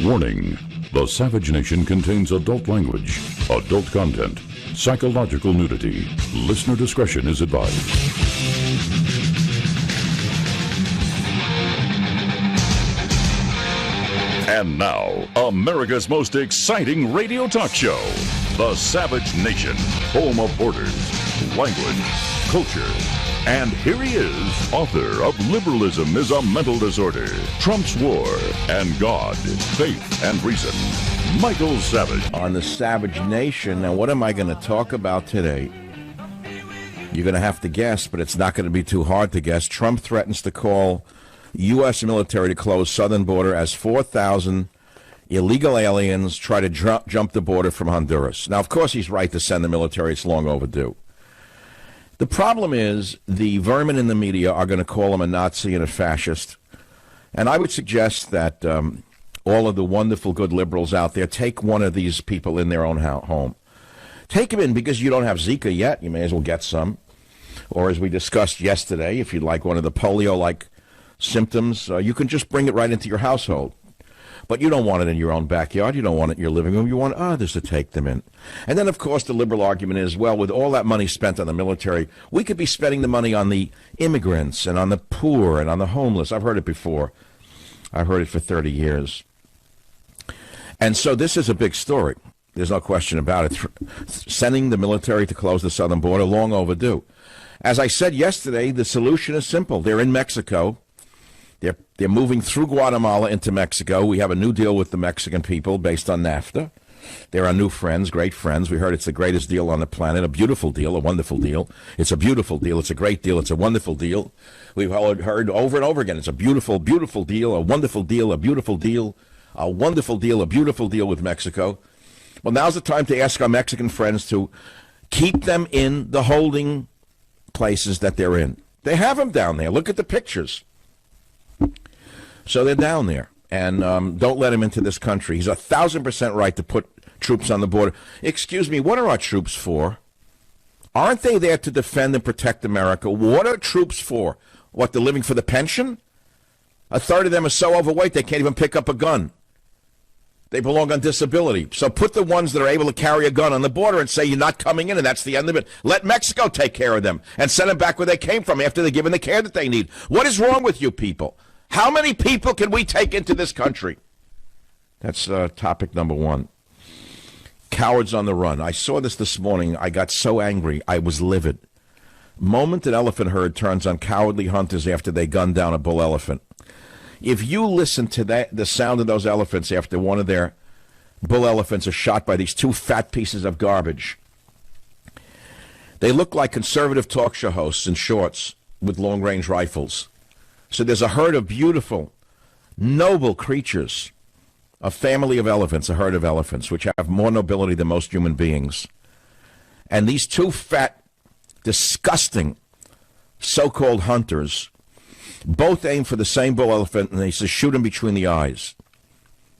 Warning: the Savage Nation contains adult language, adult content, psychological nudity. Listener discretion is advised. And now, America's most exciting radio talk show, The Savage Nation, home of borders, language, culture. And here he is, author of Liberalism is a Mental Disorder, Trump's War, and God, Faith, and Reason, Michael Savage. On The Savage Nation. Now, what am I going to talk about today? You're going to have to guess, but it's not going to be too hard to guess. Trump threatens to call U.S. military to close southern border as 4,000 illegal aliens try to jump the border from Honduras. Now, of course, he's right to send the military. It's long overdue. The problem is the vermin in the media are going to call him a Nazi and a fascist. And I would suggest that all of the wonderful, good liberals out there take one of these people in their own home. Take him in because you don't have Zika yet. You may as well get some. Or as we discussed yesterday, if you'd like one of the polio-like symptoms, you can just bring it right into your household. But you don't want it in your own backyard. You don't want it in your living room. You want others to take them in. And then, of course, the liberal argument is, well, with all that money spent on the military, we could be spending the money on the immigrants and on the poor and on the homeless. I've heard it before. I've heard it for 30 years. And so this is a big story. There's no question about it. Sending the military to close the southern border, long overdue. As I said yesterday, the solution is simple. They're in Mexico. They're moving through Guatemala into Mexico. We have a new deal with the Mexican people based on NAFTA. They're our new friends, great friends. We heard it's the greatest deal on the planet, a beautiful deal, a wonderful deal. It's a beautiful deal. It's a great deal. It's a wonderful deal. We've heard over and over again, it's a beautiful, beautiful deal, a wonderful deal, a beautiful deal, a wonderful deal, a beautiful deal with Mexico. Well, now's the time to ask our Mexican friends to keep them in the holding places that they're in. They have them down there. Look at the pictures. So they're down there, and don't let him into this country. He's 1,000% right to put troops on the border. Excuse me, what are our troops for? Aren't they there to defend and protect America? What are troops for? What, they're living for the pension? A third of them are so overweight they can't even pick up a gun. They belong on disability. So put the ones that are able to carry a gun on the border and say you're not coming in, and that's the end of it. Let Mexico take care of them and send them back where they came from after they're given the care that they need. What is wrong with you people? How many people can we take into this country? That's topic number one. Cowards on the run. I saw this morning. I got so angry. I was livid. Moment an elephant herd turns on cowardly hunters after they gun down a bull elephant. If you listen to the sound of those elephants after one of their bull elephants is shot by these two fat pieces of garbage, they look like conservative talk show hosts in shorts with long-range rifles. So there's a herd of beautiful, noble creatures, a family of elephants, a herd of elephants, which have more nobility than most human beings. And these two fat, disgusting, so-called hunters both aim for the same bull elephant, and they say, shoot him between the eyes.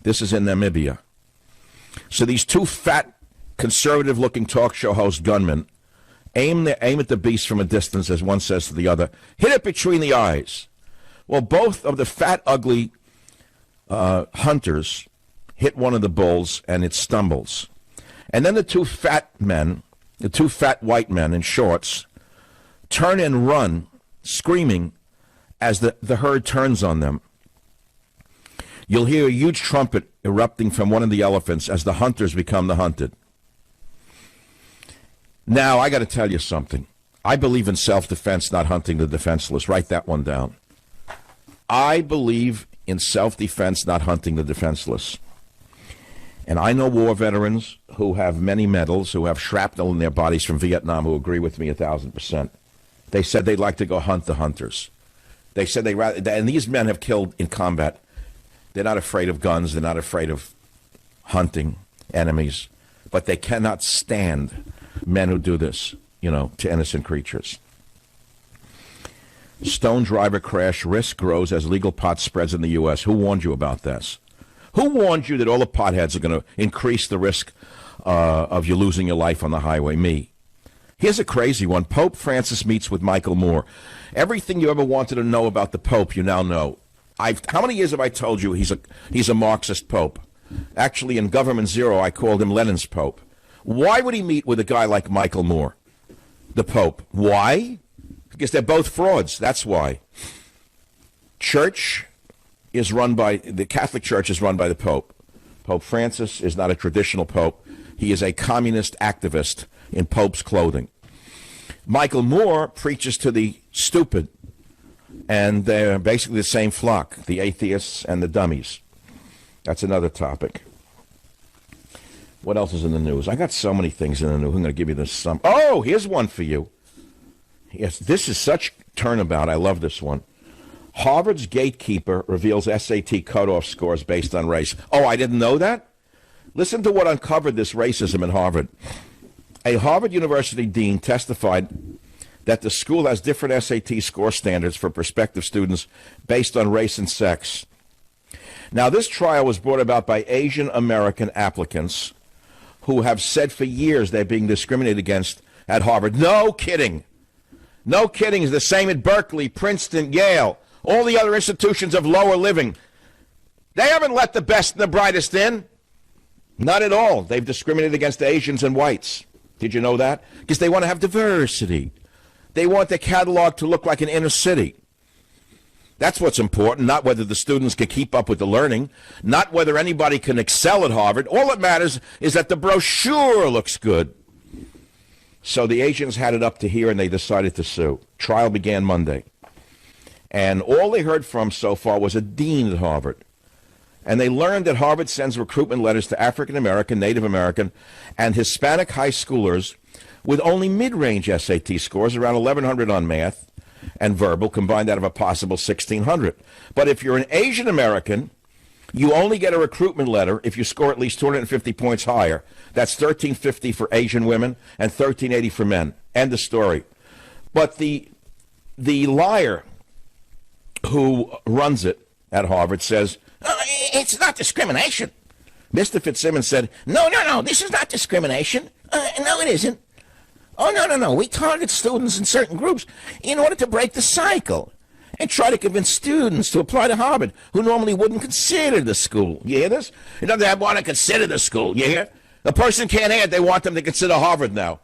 This is in Namibia. So these two fat, conservative-looking talk show host gunmen aim at the beast from a distance, as one says to the other, hit it between the eyes. Well, both of the fat, ugly hunters hit one of the bulls, and it stumbles. And then the two fat white men in shorts, turn and run, screaming, as the herd turns on them. You'll hear a huge trumpet erupting from one of the elephants as the hunters become the hunted. Now, I got to tell you something. I believe in self-defense, not hunting the defenseless. Write that one down. I believe in self-defense, not hunting the defenseless. And I know war veterans who have many medals, who have shrapnel in their bodies from Vietnam, who agree with me 1,000%. They said they'd like to go hunt the hunters. They said and these men have killed in combat. They're not afraid of guns. They're not afraid of hunting enemies. But they cannot stand men who do this, to innocent creatures. Stone driver crash risk grows as legal pot spreads in the U.S. Who warned you about this? Who warned you that all the potheads are going to increase the risk of you losing your life on the highway? Me. Here's a crazy one. Pope Francis meets with Michael Moore. Everything you ever wanted to know about the Pope, you now know. How many years have I told you he's a Marxist Pope? Actually, in Government Zero, I called him Lenin's Pope. Why would he meet with a guy like Michael Moore, the Pope? Why? Because they're both frauds. That's why. The Catholic Church is run by the Pope. Pope Francis is not a traditional Pope. He is a communist activist in Pope's clothing. Michael Moore preaches to the stupid, and they're basically the same flock, the atheists and the dummies. That's another topic. What else is in the news? I got so many things in the news. I'm going to give you this. Oh, here's one for you. Yes, this is such turnabout. I love this one. Harvard's gatekeeper reveals SAT cutoff scores based on race. Oh, I didn't know that? Listen to what uncovered this racism in Harvard. A Harvard University dean testified that the school has different SAT score standards for prospective students based on race and sex. Now, this trial was brought about by Asian American applicants who have said for years they're being discriminated against at Harvard. No kidding. No kidding. It's the same at Berkeley, Princeton, Yale, all the other institutions of lower living. They haven't let the best and the brightest in. Not at all. They've discriminated against Asians and whites. Did you know that? Because they want to have diversity. They want their catalog to look like an inner city. That's what's important, not whether the students can keep up with the learning, not whether anybody can excel at Harvard. All that matters is that the brochure looks good. So the Asians had it up to here, and they decided to sue. Trial began Monday. And all they heard from so far was a dean at Harvard. And they learned that Harvard sends recruitment letters to African American, Native American, and Hispanic high schoolers with only mid-range SAT scores, around 1,100 on math and verbal, combined out of a possible 1,600. But if you're an Asian American, you only get a recruitment letter if you score at least 250 points higher. That's 1,350 for Asian women and 1,380 for men. End of story. But the liar who runs it at Harvard says, it's not discrimination. Mr. Fitzsimmons said, no, this is not discrimination. No, it isn't. Oh, no. We target students in certain groups in order to break the cycle and try to convince students to apply to Harvard who normally wouldn't consider the school. You hear this? It doesn't want to consider the school. You hear? The person can't add they want them to consider Harvard now.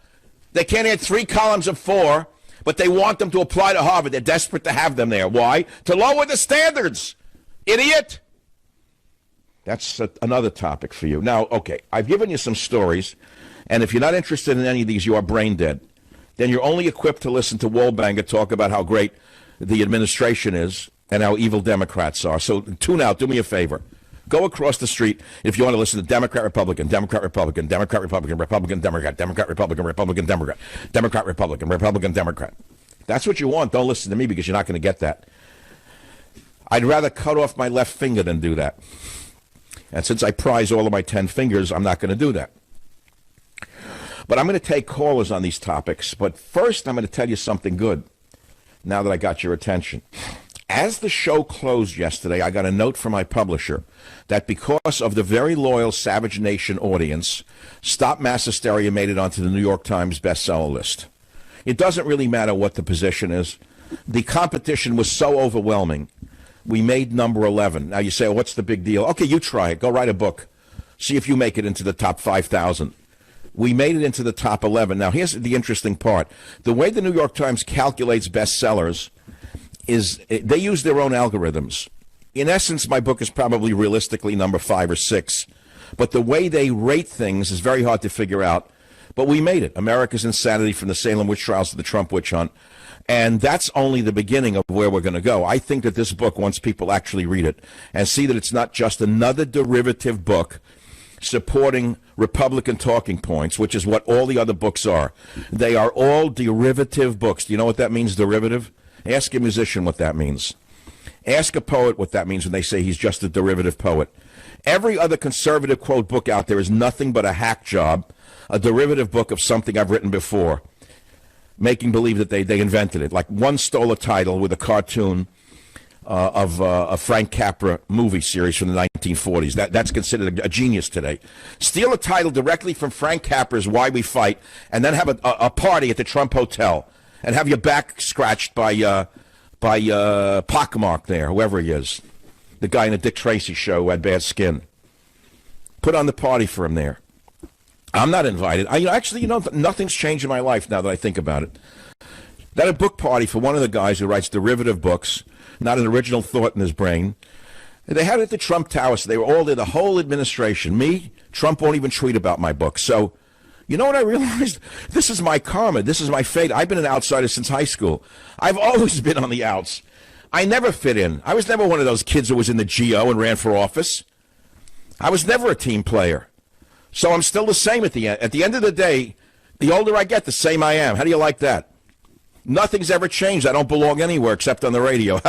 They can't add 3 columns of 4, but they want them to apply to Harvard. They're desperate to have them there. Why? To lower the standards. Idiot. That's another topic for you. Now, okay, I've given you some stories. And if you're not interested in any of these, you are brain dead. Then you're only equipped to listen to Wallbanger talk about how great the administration is and how evil Democrats are. So tune out. Do me a favor. Go across the street if you want to listen to Democrat, Republican, Democrat, Republican, Democrat, Republican, Republican, Democrat, Democrat, Republican, Republican, Democrat, Democrat, Republican, Republican, Democrat. That's what you want. Don't listen to me because you're not going to get that. I'd rather cut off my left finger than do that. And since I prize all of my 10 fingers, I'm not going to do that. But I'm going to take callers on these topics. But first, I'm going to tell you something good, now that I got your attention. As the show closed yesterday, I got a note from my publisher that because of the very loyal Savage Nation audience, Stop Mass Hysteria made it onto the New York Times bestseller list. It doesn't really matter what the position is. The competition was so overwhelming. We made number 11. Now you say, oh, what's the big deal? Okay, you try it. Go write a book. See if you make it into the top 5,000. We made it into the top 11. Now, here's the interesting part. The way the New York Times calculates bestsellers is they use their own algorithms. In essence, my book is probably realistically number 5 or 6. But the way they rate things is very hard to figure out. But we made it. America's Insanity, from the Salem witch trials to the Trump witch hunt. And that's only the beginning of where we're going to go. I think that this book, once people actually read it and see that it's not just another derivative book supporting Republican talking points, which is what all the other books are. They are all derivative books. Do you know what that means, derivative? Ask a musician what that means. Ask a poet what that means when they say he's just a derivative poet. Every other conservative quote book out there is nothing but a hack job, a derivative book of something I've written before, making believe that they invented it. Like one stole a title with a cartoon of a Frank Capra movie series from the 1940s. That's considered a genius today. Steal a title directly from Frank Capra's Why We Fight, and then have a party at the Trump Hotel, and have your back scratched by Pockmark there, whoever he is. The guy in the Dick Tracy show who had bad skin. put on the party for him there. I'm not invited. Nothing's changed in my life now that I think about it. That a book party for one of the guys who writes derivative books, not an original thought in his brain. They had it at the Trump Tower, so they were all there, the whole administration. Me, Trump won't even tweet about my book. So, you know what I realized? This is my karma. This is my fate. I've been an outsider since high school. I've always been on the outs. I never fit in. I was never one of those kids who was in the GO and ran for office. I was never a team player. So I'm still the same at the end. At the end of the day, the older I get, the same I am. How do you like that? Nothing's ever changed. I don't belong anywhere except on the radio.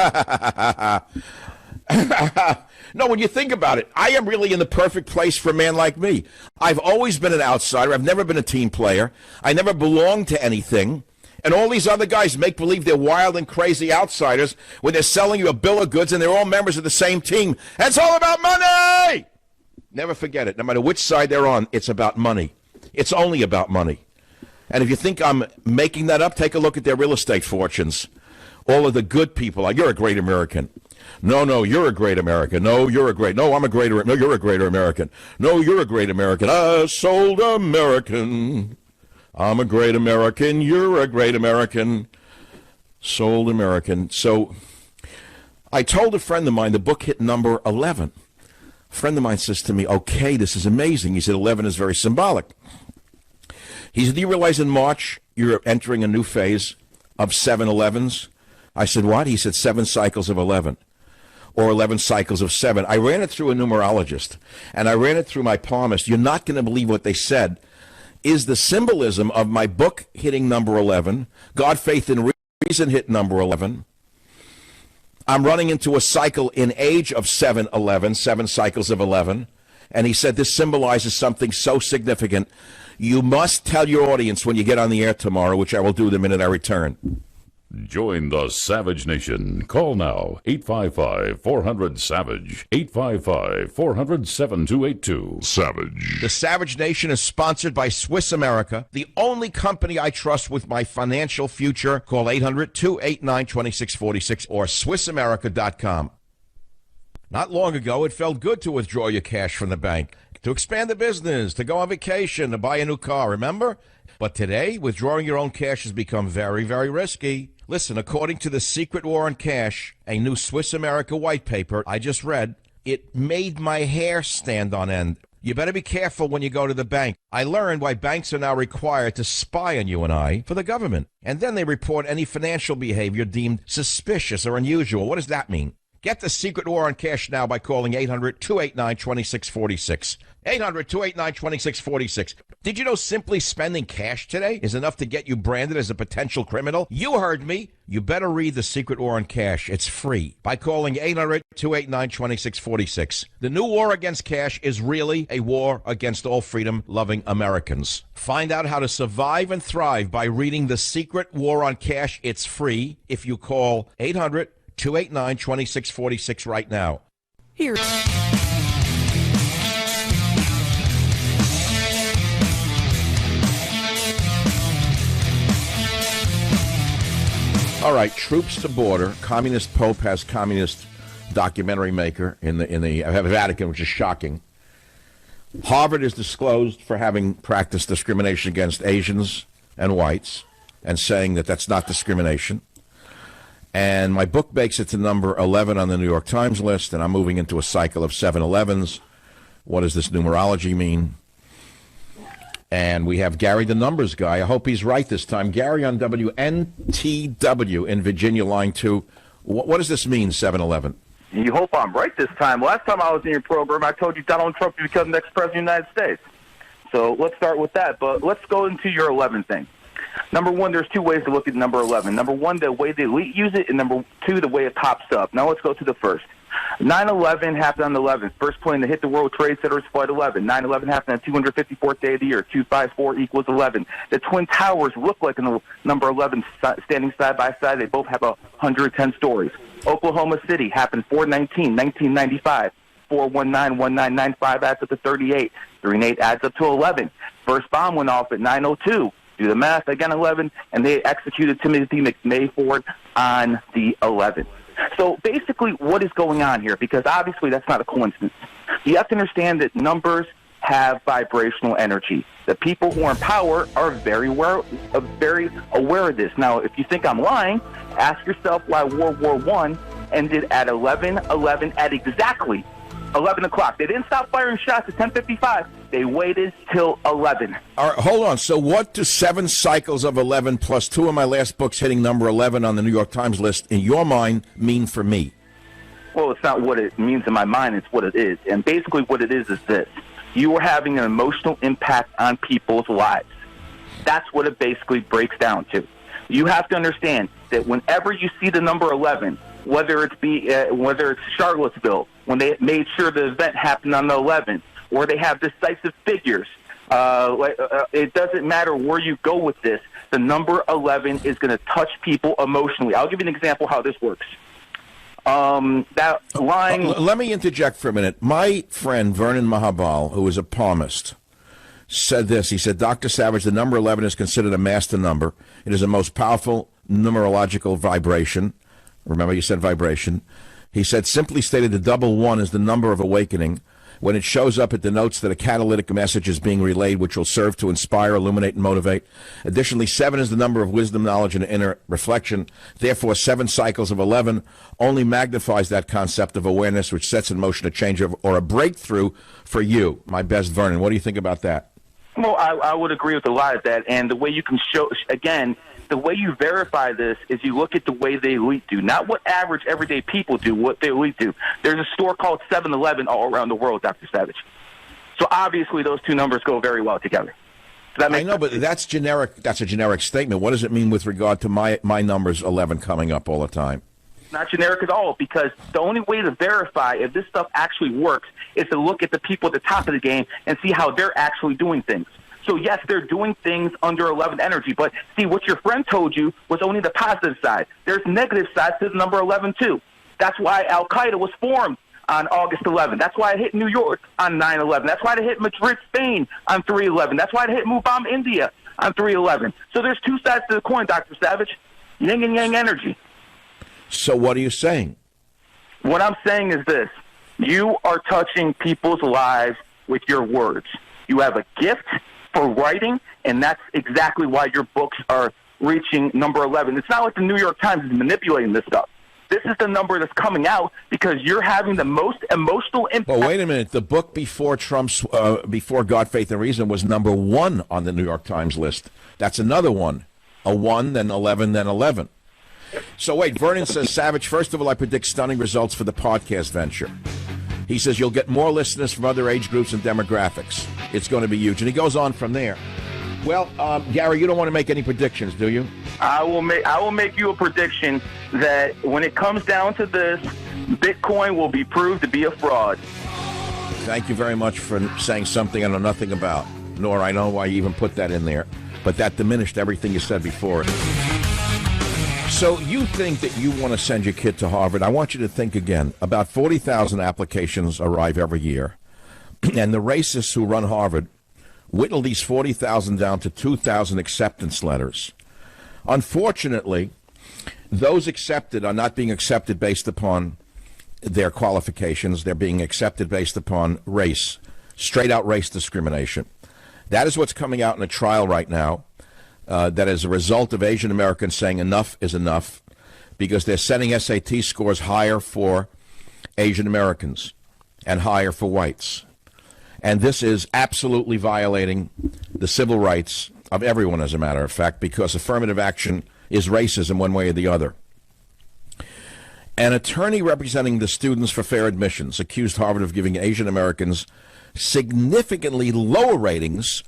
No, when you think about it, I am really in the perfect place for a man like me. I've always been an outsider. I've never been a team player. I never belonged to anything. And all these other guys make believe they're wild and crazy outsiders when they're selling you a bill of goods and they're all members of the same team. And it's all about money! Never forget it. No matter which side they're on, it's about money. It's only about money. And if you think I'm making that up, take a look at their real estate fortunes. All of the good people, like, you're a great American. No, you're a great American. No, you're a great. No, I'm a greater. No, you're a greater American. No, you're a great American. A sold American. I'm a great American. You're a great American. Sold American. So I told a friend of mine the book hit number 11. A friend of mine says to me, okay, this is amazing. He said 11 is very symbolic. He said, do you realize in March you're entering a new phase of 7-11s? I said, what? He said 7 cycles of 11. Or 11 cycles of 7. I ran it through a numerologist, and I ran it through my palmist. You're not going to believe what they said. Is the symbolism of my book hitting number 11, God, Faith, and Reason hit number 11. I'm running into a cycle in age of 7-11, 7 cycles of 11. And he said this symbolizes something so significant. You must tell your audience when you get on the air tomorrow, which I will do the minute I return. Join the Savage Nation. Call now, 855-400-SAVAGE, 855-400-7282. Savage. The Savage Nation is sponsored by Swiss America, the only company I trust with my financial future. Call 800-289-2646 or SwissAmerica.com. Not long ago, it felt good to withdraw your cash from the bank, to expand the business, to go on vacation, to buy a new car, remember? But today, withdrawing your own cash has become very, very risky. Listen, according to The Secret War on Cash, a new Swiss America white paper I just read, it made my hair stand on end. You better be careful when you go to the bank. I learned why banks are now required to spy on you and I for the government. And then they report any financial behavior deemed suspicious or unusual. What does that mean? Get The Secret War on Cash now by calling 800-289-2646. 800-289-2646. Did you know simply spending cash today is enough to get you branded as a potential criminal? You heard me. You better read The Secret War on Cash. It's free by calling 800-289-2646. The new war against cash is really a war against all freedom-loving Americans. Find out how to survive and thrive by reading The Secret War on Cash. It's free if you call 800-289-2646 right now. Here. All right, troops to border. Communist Pope has communist documentary maker in the Vatican, which is shocking. Harvard is disclosed for having practiced discrimination against Asians and whites and saying that that's not discrimination. And my book makes it to number 11 on the New York Times list, and I'm moving into a cycle of 7-11s. What does this numerology mean? And we have Gary the Numbers Guy. I hope he's right this time. Gary on WNTW in Virginia, line 2. What does this mean, 7-11? You hope I'm right this time. Last time I was in your program, I told you Donald Trump would become the next president of the United States. So let's start with that. But let's go into your 11 thing. Number one, there's 2 ways to look at number 11. Number one, the way the elite use it, and number 2, the way it pops up. Now let's go to the first. 9/11 happened on the 11th. First plane to hit the World Trade Center was Flight 11. 9/11 happened on 254th day of the year. 254 equals 11. The Twin Towers look like a number 11 standing side by side. They both have 110 stories. Oklahoma City happened 4/19, 1995. 4/19, 1995 adds up to 38. 3 and 8 adds up to 11. First bomb went off at 9:02. Do the math, again 11, and they executed Timothy McVeigh Ford on the 11th. So basically what is going on here, because obviously that's not a coincidence. You have to understand that numbers have vibrational energy. The people who are in power are very aware of this. Now, if you think I'm lying, ask yourself why World War I ended at 11:11 at exactly 11 o'clock. They didn't stop firing shots at 10:55. They waited till 11. All right, hold on. So what do 7 cycles of 11 plus 2 of my last books hitting number 11 on the New York Times list, in your mind, mean for me? Well, it's not what it means in my mind. It's what it is. And basically what it is this. You are having an emotional impact on people's lives. That's what it basically breaks down to. You have to understand that whenever you see the number 11, whether it's Charlottesville, when they made sure the event happened on the 11th, or they have decisive figures, it doesn't matter where you go with this. The number 11 is going to touch people emotionally. I'll give you an example how this works. That line. Let me interject for a minute. My friend Vernon Mahabal, who is a palmist, said this. He said, Dr. Savage, the number 11 is considered a master number. It is the most powerful numerological vibration. Remember, you said vibration. He said, simply stated, the double one is the number of awakening. When it shows up, it denotes that a catalytic message is being relayed, which will serve to inspire, illuminate, and motivate. Additionally, 7 is the number of wisdom, knowledge, and inner reflection. Therefore, 7 cycles of 11 only magnifies that concept of awareness, which sets in motion a change or a breakthrough for you, my best Vernon. What do you think about that? Well, I would agree with a lot of that. And the way you can show, again, the way you verify this is you look at the way the elite do, not what average everyday people do, what the elite do. There's a store called 7-Eleven all around the world, Dr. Savage. So obviously those two numbers go very well together. I know, but that's generic. That's a generic statement. What does it mean with regard to my numbers 11 coming up all the time? Not generic at all, because the only way to verify if this stuff actually works is to look at the people at the top of the game and see how they're actually doing things. So, yes, they're doing things under 11 energy, but see, what your friend told you was only the positive side. There's negative sides to the number 11, too. That's why Al-Qaeda was formed on August 11. That's why it hit New York on 9/11. That's why it hit Madrid, Spain on 3/11. That's why it hit Mumbai, India on 3/11. So there's two sides to the coin, Dr. Savage. Yin and yang energy. So what are you saying? What I'm saying is this. You are touching people's lives with your words. You have a gift for writing, and that's exactly why your books are reaching number 11. It's not like the New York Times is manipulating this stuff. This is the number that's coming out because you're having the most emotional impact. Well, wait a minute. The book before Trump's, before God, Faith, and Reason was number 1 on the New York Times list. That's another one. A 1, then 11, then 11. So wait, Vernon says, Savage, first of all, I predict stunning results for the podcast venture. He says you'll get more listeners from other age groups and demographics. It's going to be huge. And he goes on from there. Well, Gary, you don't want to make any predictions, do you? I will make you a prediction that when it comes down to this, Bitcoin will be proved to be a fraud. Thank you very much for saying something I know nothing about, nor I know why you even put that in there. But that diminished everything you said before it. So you think that you want to send your kid to Harvard. I want you to think again. About 40,000 applications arrive every year. And the racists who run Harvard whittle these 40,000 down to 2,000 acceptance letters. Unfortunately, those accepted are not being accepted based upon their qualifications. They're being accepted based upon race, straight-out race discrimination. That is what's coming out in a trial right now. That is a result of Asian Americans saying enough is enough because they're setting SAT scores higher for Asian Americans and higher for whites. And this is absolutely violating the civil rights of everyone, as a matter of fact, because affirmative action is racism one way or the other. An attorney representing the Students for Fair Admissions accused Harvard of giving Asian Americans significantly lower ratings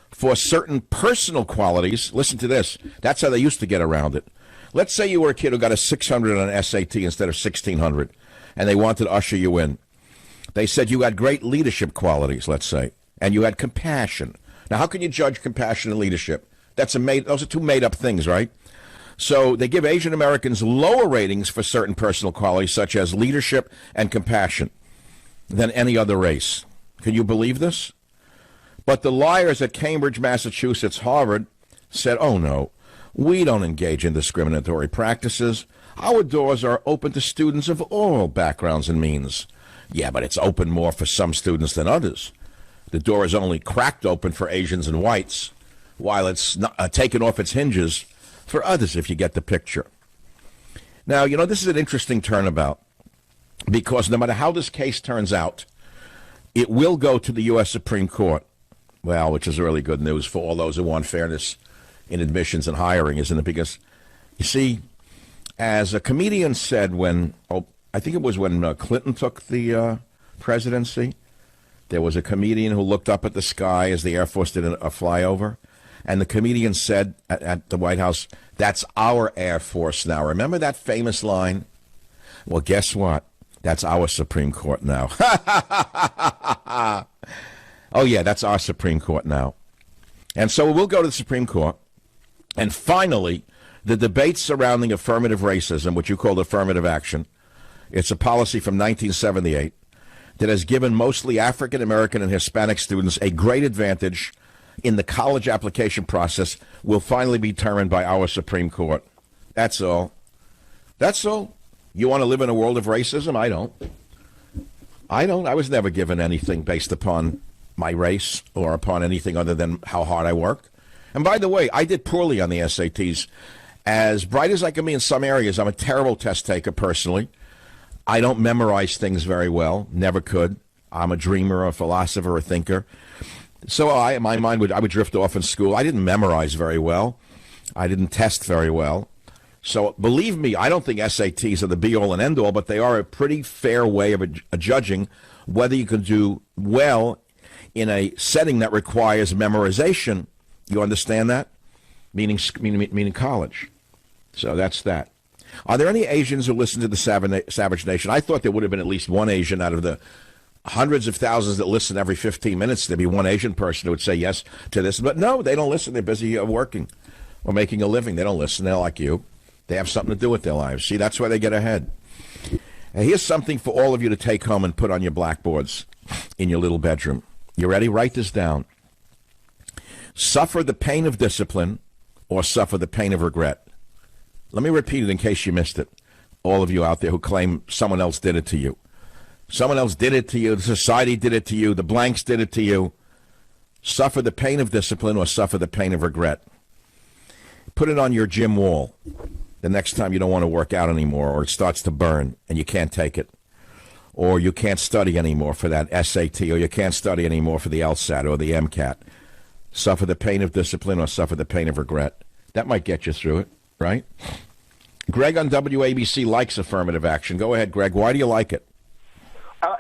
for certain personal qualities. Listen to this. That's how they used to get around it. Let's say you were a kid who got a 600 on SAT instead of 1,600, and they wanted to usher you in. They said you had great leadership qualities, let's say, and you had compassion. Now, how can you judge compassion and leadership? Those are two made-up things, right? So they give Asian Americans lower ratings for certain personal qualities, such as leadership and compassion, than any other race. Can you believe this? But the liars at Cambridge, Massachusetts, Harvard said, oh, no, we don't engage in discriminatory practices. Our doors are open to students of all backgrounds and means. Yeah, but it's open more for some students than others. The door is only cracked open for Asians and whites, while it's not, taken off its hinges for others, if you get the picture. Now, you know, this is an interesting turnabout, because no matter how this case turns out, it will go to the U.S. Supreme Court. Well, which is really good news for all those who want fairness in admissions and hiring, isn't it? Because, you see, as a comedian said when, I think it was when Clinton took the presidency, there was a comedian who looked up at the sky as the Air Force did a flyover, and the comedian said at the White House, "That's our Air Force now." Remember that famous line? Well, guess what? That's our Supreme Court now. Oh, yeah, that's our Supreme Court now. And so we'll go to the Supreme Court. And finally, the debate surrounding affirmative racism, which you called affirmative action, it's a policy from 1978 that has given mostly African American and Hispanic students a great advantage in the college application process, will finally be determined by our Supreme Court. That's all. That's all. You want to live in a world of racism? I don't. I was never given anything based upon my race or upon anything other than how hard I work. And by the way, I did poorly on the SATs. As bright as I can be in some areas, I'm a terrible test taker personally. I don't memorize things very well. Never could. I'm a dreamer, a philosopher, a thinker. So I would drift off in school. I didn't memorize very well. I didn't test very well. So believe me, I don't think SATs are the be-all and end-all, but they are a pretty fair way of judging whether you can do well in a setting that requires memorization. You understand that? Meaning college. So that's that. Are there any Asians who listen to the Savage Nation? I thought there would have been at least one Asian out of the hundreds of thousands that listen every 15 minutes. There'd be one Asian person who would say yes to this. But no, they don't listen. They're busy working or making a living. They don't listen. They're like you. They have something to do with their lives. See, that's why they get ahead. And here's something for all of you to take home and put on your blackboards in your little bedroom. You ready? Write this down. Suffer the pain of discipline or suffer the pain of regret. Let me repeat it in case you missed it. All of you out there who claim someone else did it to you. Someone else did it to you. The society did it to you. The blanks did it to you. Suffer the pain of discipline or suffer the pain of regret. Put it on your gym wall the next time you don't want to work out anymore, or it starts to burn and you can't take it. Or you can't study anymore for that SAT, or you can't study anymore for the LSAT or the MCAT. Suffer the pain of discipline or suffer the pain of regret. That might get you through it, right? Greg on WABC likes affirmative action. Go ahead, Greg. Why do you like it?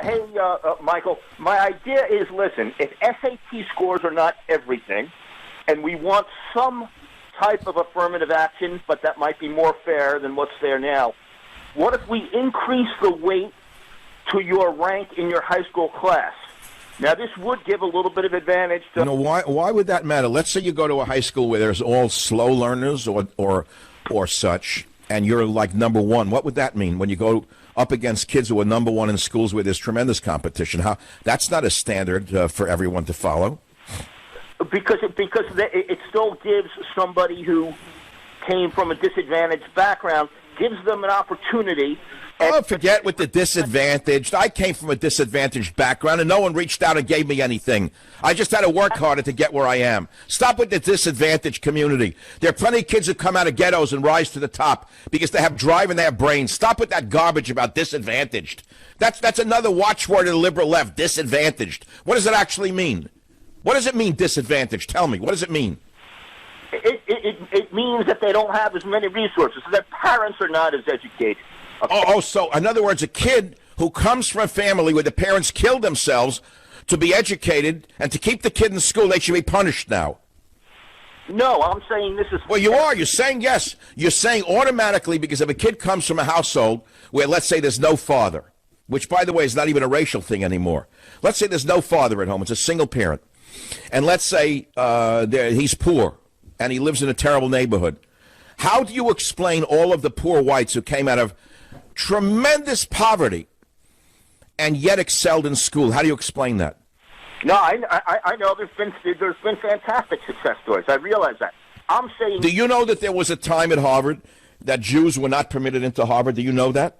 Hey, Michael, my idea is, listen, if SAT scores are not everything, and we want some type of affirmative action, but that might be more fair than what's there now, what if we increase the weight to your rank in your high school class? Now, this would give a little bit of advantage to... Why would that matter? Let's say you go to a high school where there's all slow learners or such, and you're like number one. What would that mean when you go up against kids who are number one in schools where there's tremendous competition? That's not a standard for everyone to follow. Because it still gives somebody who came from a disadvantaged background, gives them an opportunity. Oh, forget with the disadvantaged. I came from a disadvantaged background, and no one reached out and gave me anything. I just had to work harder to get where I am. Stop with the disadvantaged community. There are plenty of kids who come out of ghettos and rise to the top because they have drive and they have brains. Stop with that garbage about disadvantaged. That's another watchword of the liberal left, disadvantaged. What does it actually mean? What does it mean, disadvantaged? Tell me. What does it mean? It means that they don't have as many resources. So their parents are not as educated. Okay. So in other words, a kid who comes from a family where the parents killed themselves to be educated and to keep the kid in school, they should be punished now. No, I'm saying this is... Well, you are. You're saying yes. You're saying automatically because if a kid comes from a household where, let's say, there's no father, which, by the way, is not even a racial thing anymore. Let's say there's no father at home. It's a single parent. And let's say he's poor and he lives in a terrible neighborhood. How do you explain all of the poor whites who came out of tremendous poverty and yet excelled in school? How do you explain that? No, I know there's been fantastic success stories. I realize that. I'm saying... Do you know that there was a time at Harvard that Jews were not permitted into Harvard? Do you know that?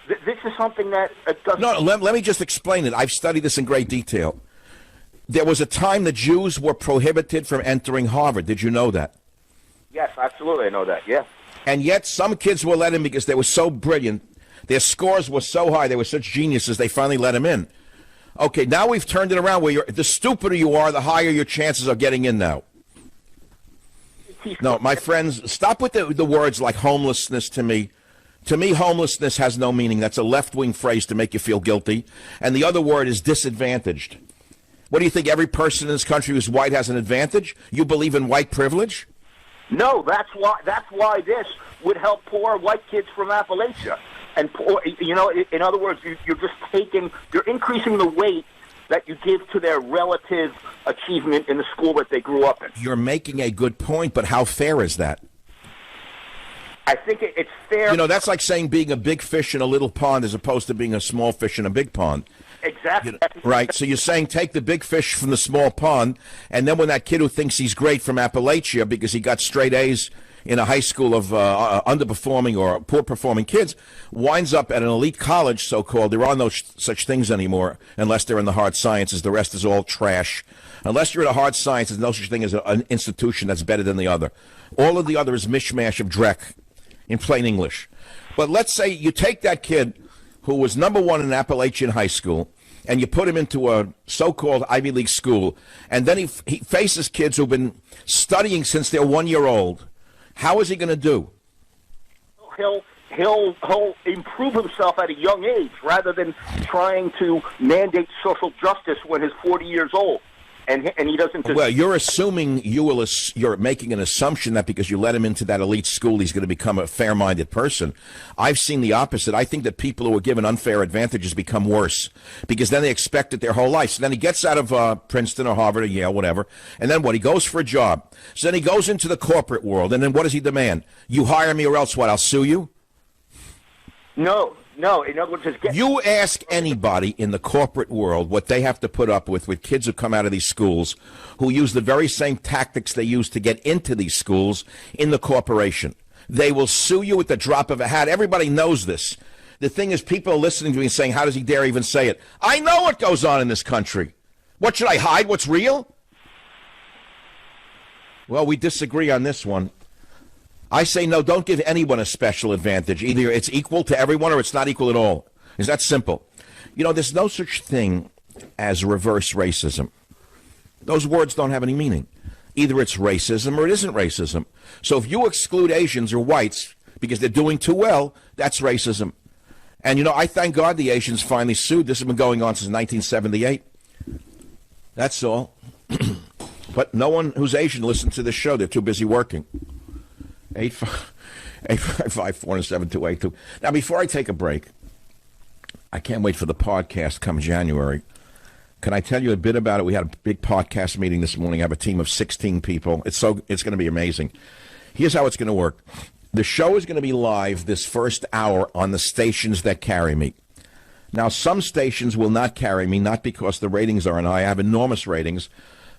This is something that doesn't... No, let me just explain it. I've studied this in great detail. There was a time the Jews were prohibited from entering Harvard. Did you know that? Yes, absolutely, I know that. Yeah. And yet some kids were let in because they were so brilliant. Their scores were so high. They were such geniuses. They finally let them in. Okay, now we've turned it around where the stupider you are, the higher your chances of getting in now. No, my friends, stop with the words like homelessness to me. To me, homelessness has no meaning. That's a left-wing phrase to make you feel guilty. And the other word is disadvantaged. What do you think, every person in this country who's white has an advantage? You believe in white privilege? No, that's why this would help poor white kids from Appalachia. And poor, in other words, you're increasing the weight that you give to their relative achievement in the school that they grew up in. You're making a good point, but how fair is that? I think it's fair. That's like saying being a big fish in a little pond as opposed to being a small fish in a big pond. Exactly. Right. So you're saying take the big fish from the small pond, and then when that kid who thinks he's great from Appalachia because he got straight A's in a high school of underperforming or poor-performing kids winds up at an elite college, so-called. There are no such things anymore unless they're in the hard sciences. The rest is all trash. Unless you're in a hard science, there's no such thing as an institution that's better than the other. All of the other is mishmash of dreck, in plain English. But let's say you take that kid who was number one in Appalachian high school, and you put him into a so-called Ivy League school, and then he faces kids who've been studying since they're 1 year old. How is he going to do? He'll improve himself at a young age rather than trying to mandate social justice when he's 40 years old. And he doesn't. Well, you're assuming you're making an assumption that because you let him into that elite school, he's going to become a fair-minded person. I've seen the opposite. I think that people who are given unfair advantages become worse because then they expect it their whole life. So then he gets out of Princeton or Harvard or Yale, whatever, and then what? He goes for a job. So then he goes into the corporate world, and then what does he demand? You hire me or else what? I'll sue you? No. In other words, you ask anybody in the corporate world what they have to put up with kids who come out of these schools who use the very same tactics they use to get into these schools in the corporation. They will sue you at the drop of a hat. Everybody knows this. The thing is, people are listening to me and saying, how does he dare even say it? I know what goes on in this country. What should I hide? What's real? Well, we disagree on this one. I say no, don't give anyone a special advantage. Either it's equal to everyone or it's not equal at all. It's that simple. There's no such thing as reverse racism. Those words don't have any meaning. Either it's racism or it isn't racism. So if you exclude Asians or whites because they're doing too well, that's racism. And, I thank God the Asians finally sued. This has been going on since 1978. That's all. But no one who's Asian listens to this show. They're too busy working. 855-407-282. Now, before I take a break, I can't wait for the podcast come January. Can I tell you a bit about it? We had a big podcast meeting this morning. I have a team of 16 people. It's going to be amazing. Here's how it's going to work. The show is going to be live this first hour on the stations that carry me. Now, some stations will not carry me, not because the ratings aren't high. I have enormous ratings,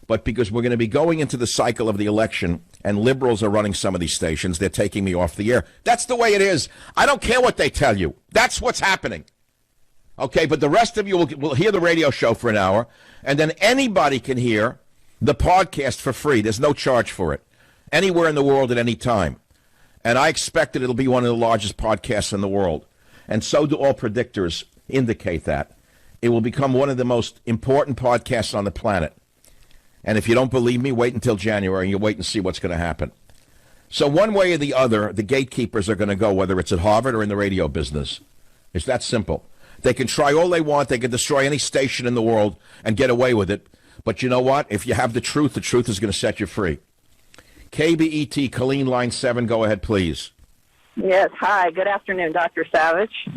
but because we're going to be going into the cycle of the election, and liberals are running some of these stations. They're taking me off the air. That's the way it is. I don't care what they tell you. That's what's happening. Okay, but the rest of you will hear the radio show for an hour, and then anybody can hear the podcast for free. There's no charge for it. Anywhere in the world at any time. And I expect that it'll be one of the largest podcasts in the world. And so do all predictors indicate that. It will become one of the most important podcasts on the planet. And if you don't believe me, wait until January and you'll wait and see what's going to happen. So one way or the other, the gatekeepers are going to go, whether it's at Harvard or in the radio business. It's that simple. They can try all they want. They can destroy any station in the world and get away with it. But you know what? If you have the truth is going to set you free. KBET, Colleen, line 7. Go ahead, please. Yes. Hi. Good afternoon, Dr. Savage.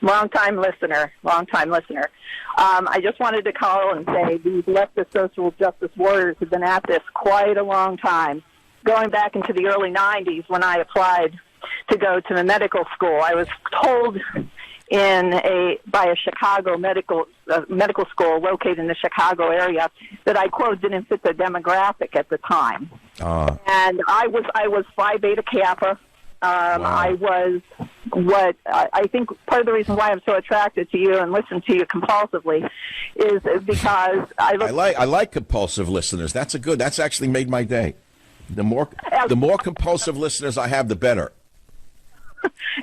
Long-time listener. I just wanted to call and say these leftist social justice warriors have been at this quite a long time. Going back into the early 90s when I applied to go to the medical school, I was told by a Chicago medical school located in the Chicago area that I, quote, didn't fit the demographic at the time. And I was Phi Beta Kappa. I think part of the reason why I'm so attracted to you and listen to you compulsively is because I like compulsive listeners. That's actually made my day. The more compulsive listeners I have, the better.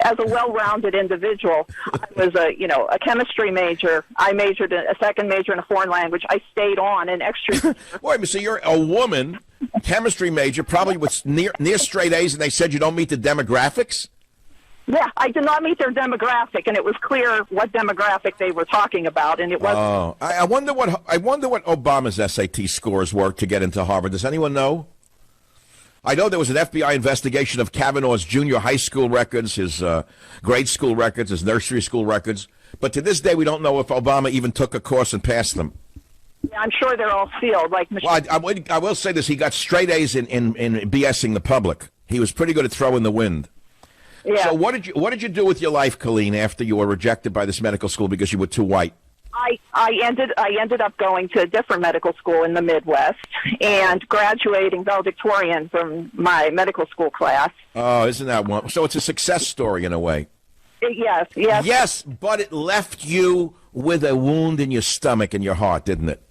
As a well-rounded individual, I was a chemistry major. I majored in a second major in a foreign language. I stayed on an extra. Wait, so you're a woman, chemistry major, probably with near straight A's, and they said you don't meet the demographics? Yeah, I did not meet their demographic, and it was clear what demographic they were talking about, and it was. Oh, I wonder what Obama's SAT scores were to get into Harvard. Does anyone know? I know there was an FBI investigation of Kavanaugh's junior high school records, his grade school records, his nursery school records. But to this day, we don't know if Obama even took a course and passed them. Yeah, I'm sure they're all sealed. Well, I will say this. He got straight A's in BSing the public. He was pretty good at throwing the wind. Yeah. So what did you do with your life, Colleen, after you were rejected by this medical school because you were too white? I ended up going to a different medical school in the Midwest and graduating valedictorian from my medical school class. Oh, isn't that one? So it's a success story in a way. Yes. Yes, but it left you with a wound in your stomach and your heart, didn't it?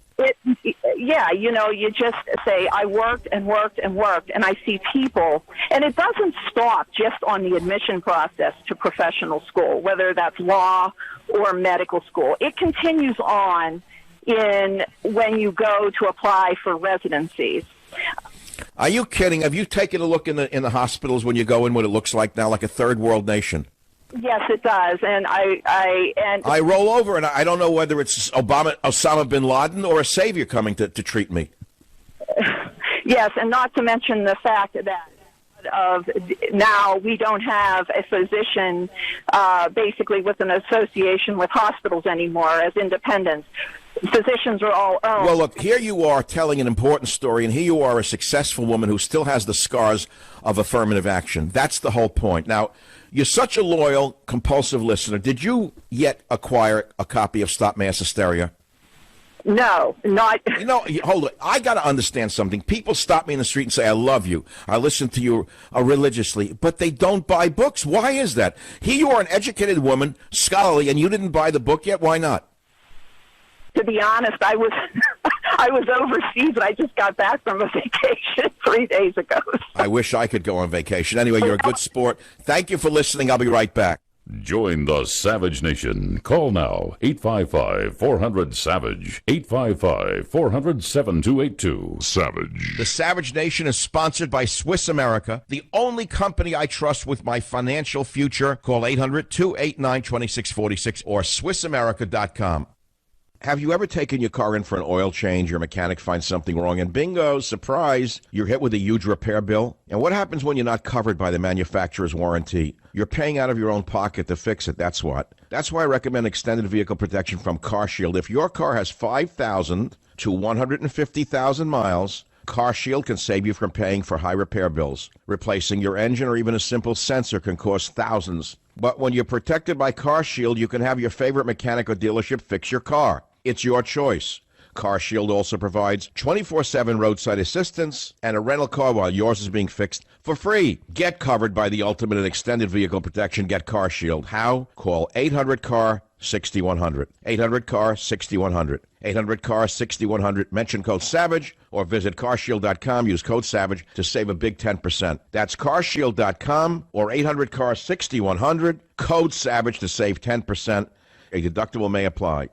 Yeah, you just say, I worked and worked and worked, and I see people, and it doesn't stop just on the admission process to professional school, whether that's law or medical school. It continues on when you go to apply for residencies. Are you kidding? Have you taken a look in the hospitals when you go in what it looks like now, like a third world nation? Yes, it does, and I roll over, and I don't know whether it's Osama bin Laden or a savior coming to treat me. Yes, and not to mention the fact that now we don't have a physician basically with an association with hospitals anymore as independents. Physicians are all owned. Well, look, here you are telling an important story, and here you are a successful woman who still has the scars of affirmative action. That's the whole point. Now, you're such a loyal, compulsive listener. Did you yet acquire a copy of Stop Mass Hysteria? No, not. Hold it. I got to understand something. People stop me in the street and say, I love you. I listen to you religiously, but they don't buy books. Why is that? Here you are, an educated woman, scholarly, and you didn't buy the book yet? Why not? To be honest, I was overseas, and I just got back from a vacation 3 days ago. So. I wish I could go on vacation. Anyway, you're a good sport. Thank you for listening. I'll be right back. Join the Savage Nation. Call now, 855-400-SAVAGE, 855-400-7282. Savage. The Savage Nation is sponsored by Swiss America, the only company I trust with my financial future. Call 800-289-2646 or SwissAmerica.com. Have you ever taken your car in for an oil change? Your mechanic finds something wrong, and bingo, surprise, you're hit with a huge repair bill. And what happens when you're not covered by the manufacturer's warranty? You're paying out of your own pocket to fix it, that's what. That's why I recommend extended vehicle protection from CarShield. If your car has 5,000 to 150,000 miles, CarShield can save you from paying for high repair bills. Replacing your engine or even a simple sensor can cost thousands. But when you're protected by CarShield, you can have your favorite mechanic or dealership fix your car. It's your choice. CarShield also provides 24/7 roadside assistance and a rental car while yours is being fixed for free. Get covered by the ultimate in extended vehicle protection. Get CarShield. How? Call 800-CAR-6100. 800-CAR-6100. 800-CAR-6100. Mention code SAVAGE or visit carshield.com. Use code SAVAGE to save a big 10%. That's carshield.com or 800-CAR-6100. Code SAVAGE to save 10%. A deductible may apply.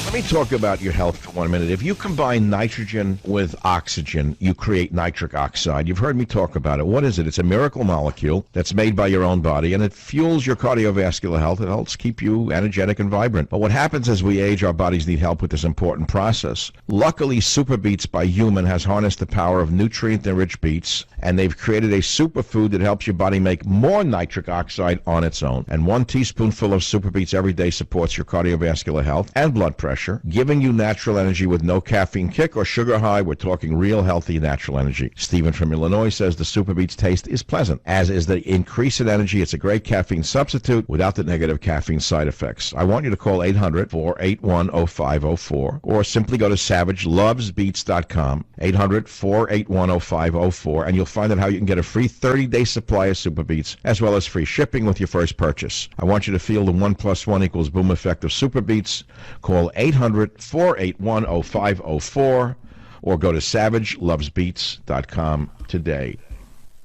Let me talk about your health for 1 minute. If you combine nitrogen with oxygen, you create nitric oxide. You've heard me talk about it. What is it? It's a miracle molecule that's made by your own body, and it fuels your cardiovascular health. It helps keep you energetic and vibrant. But what happens as we age, our bodies need help with this important process. Luckily, Super Beets by Human has harnessed the power of nutrient-enriched beets, and they've created a superfood that helps your body make more nitric oxide on its own. And 1 teaspoonful of Super Beets every day supports your cardiovascular health and blood pressure. pressure, giving you natural energy with no caffeine kick or sugar high. We're talking real healthy natural energy. Stephen from Illinois says the Super Beets taste is pleasant, as is the increase in energy. It's a great caffeine substitute without the negative caffeine side effects. I want you to call 800-481-0504 or simply go to savagelovesbeets.com, 800-481-0504, and you'll find out how you can get a free 30-day supply of Super Beets, as well as free shipping with your first purchase. I want you to feel the 1 + 1 = boom effect of Super Beets. Call 800-481-0504 or go to savagelovesbeets.com today.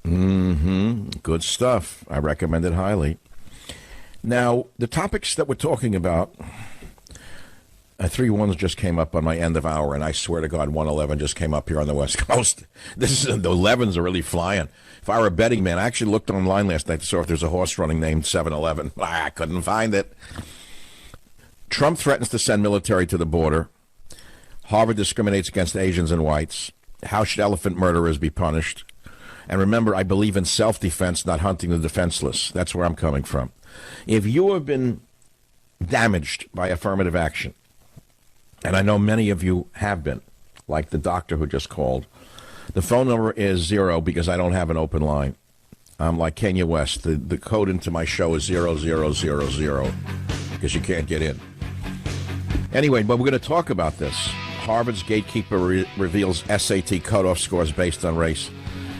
Good stuff. I recommend it highly. Now, the topics that we're talking about, 3 ones just came up on my end of hour, and I swear to God, 111 just came up here on the West Coast. The 11s are really flying. If I were a betting man, I actually looked online last night to see if there's a horse running named 7-Eleven. I couldn't find it. Trump threatens to send military to the border. Harvard discriminates against Asians and whites. How should elephant murderers be punished? And remember, I believe in self-defense, not hunting the defenseless. That's where I'm coming from. If you have been damaged by affirmative action, and I know many of you have been, like the doctor who just called, the phone number is 0 because I don't have an open line. I'm like Kanye West. The code into my show is 0000 because you can't get in. Anyway, but we're going to talk about this. Harvard's gatekeeper reveals SAT cutoff scores based on race.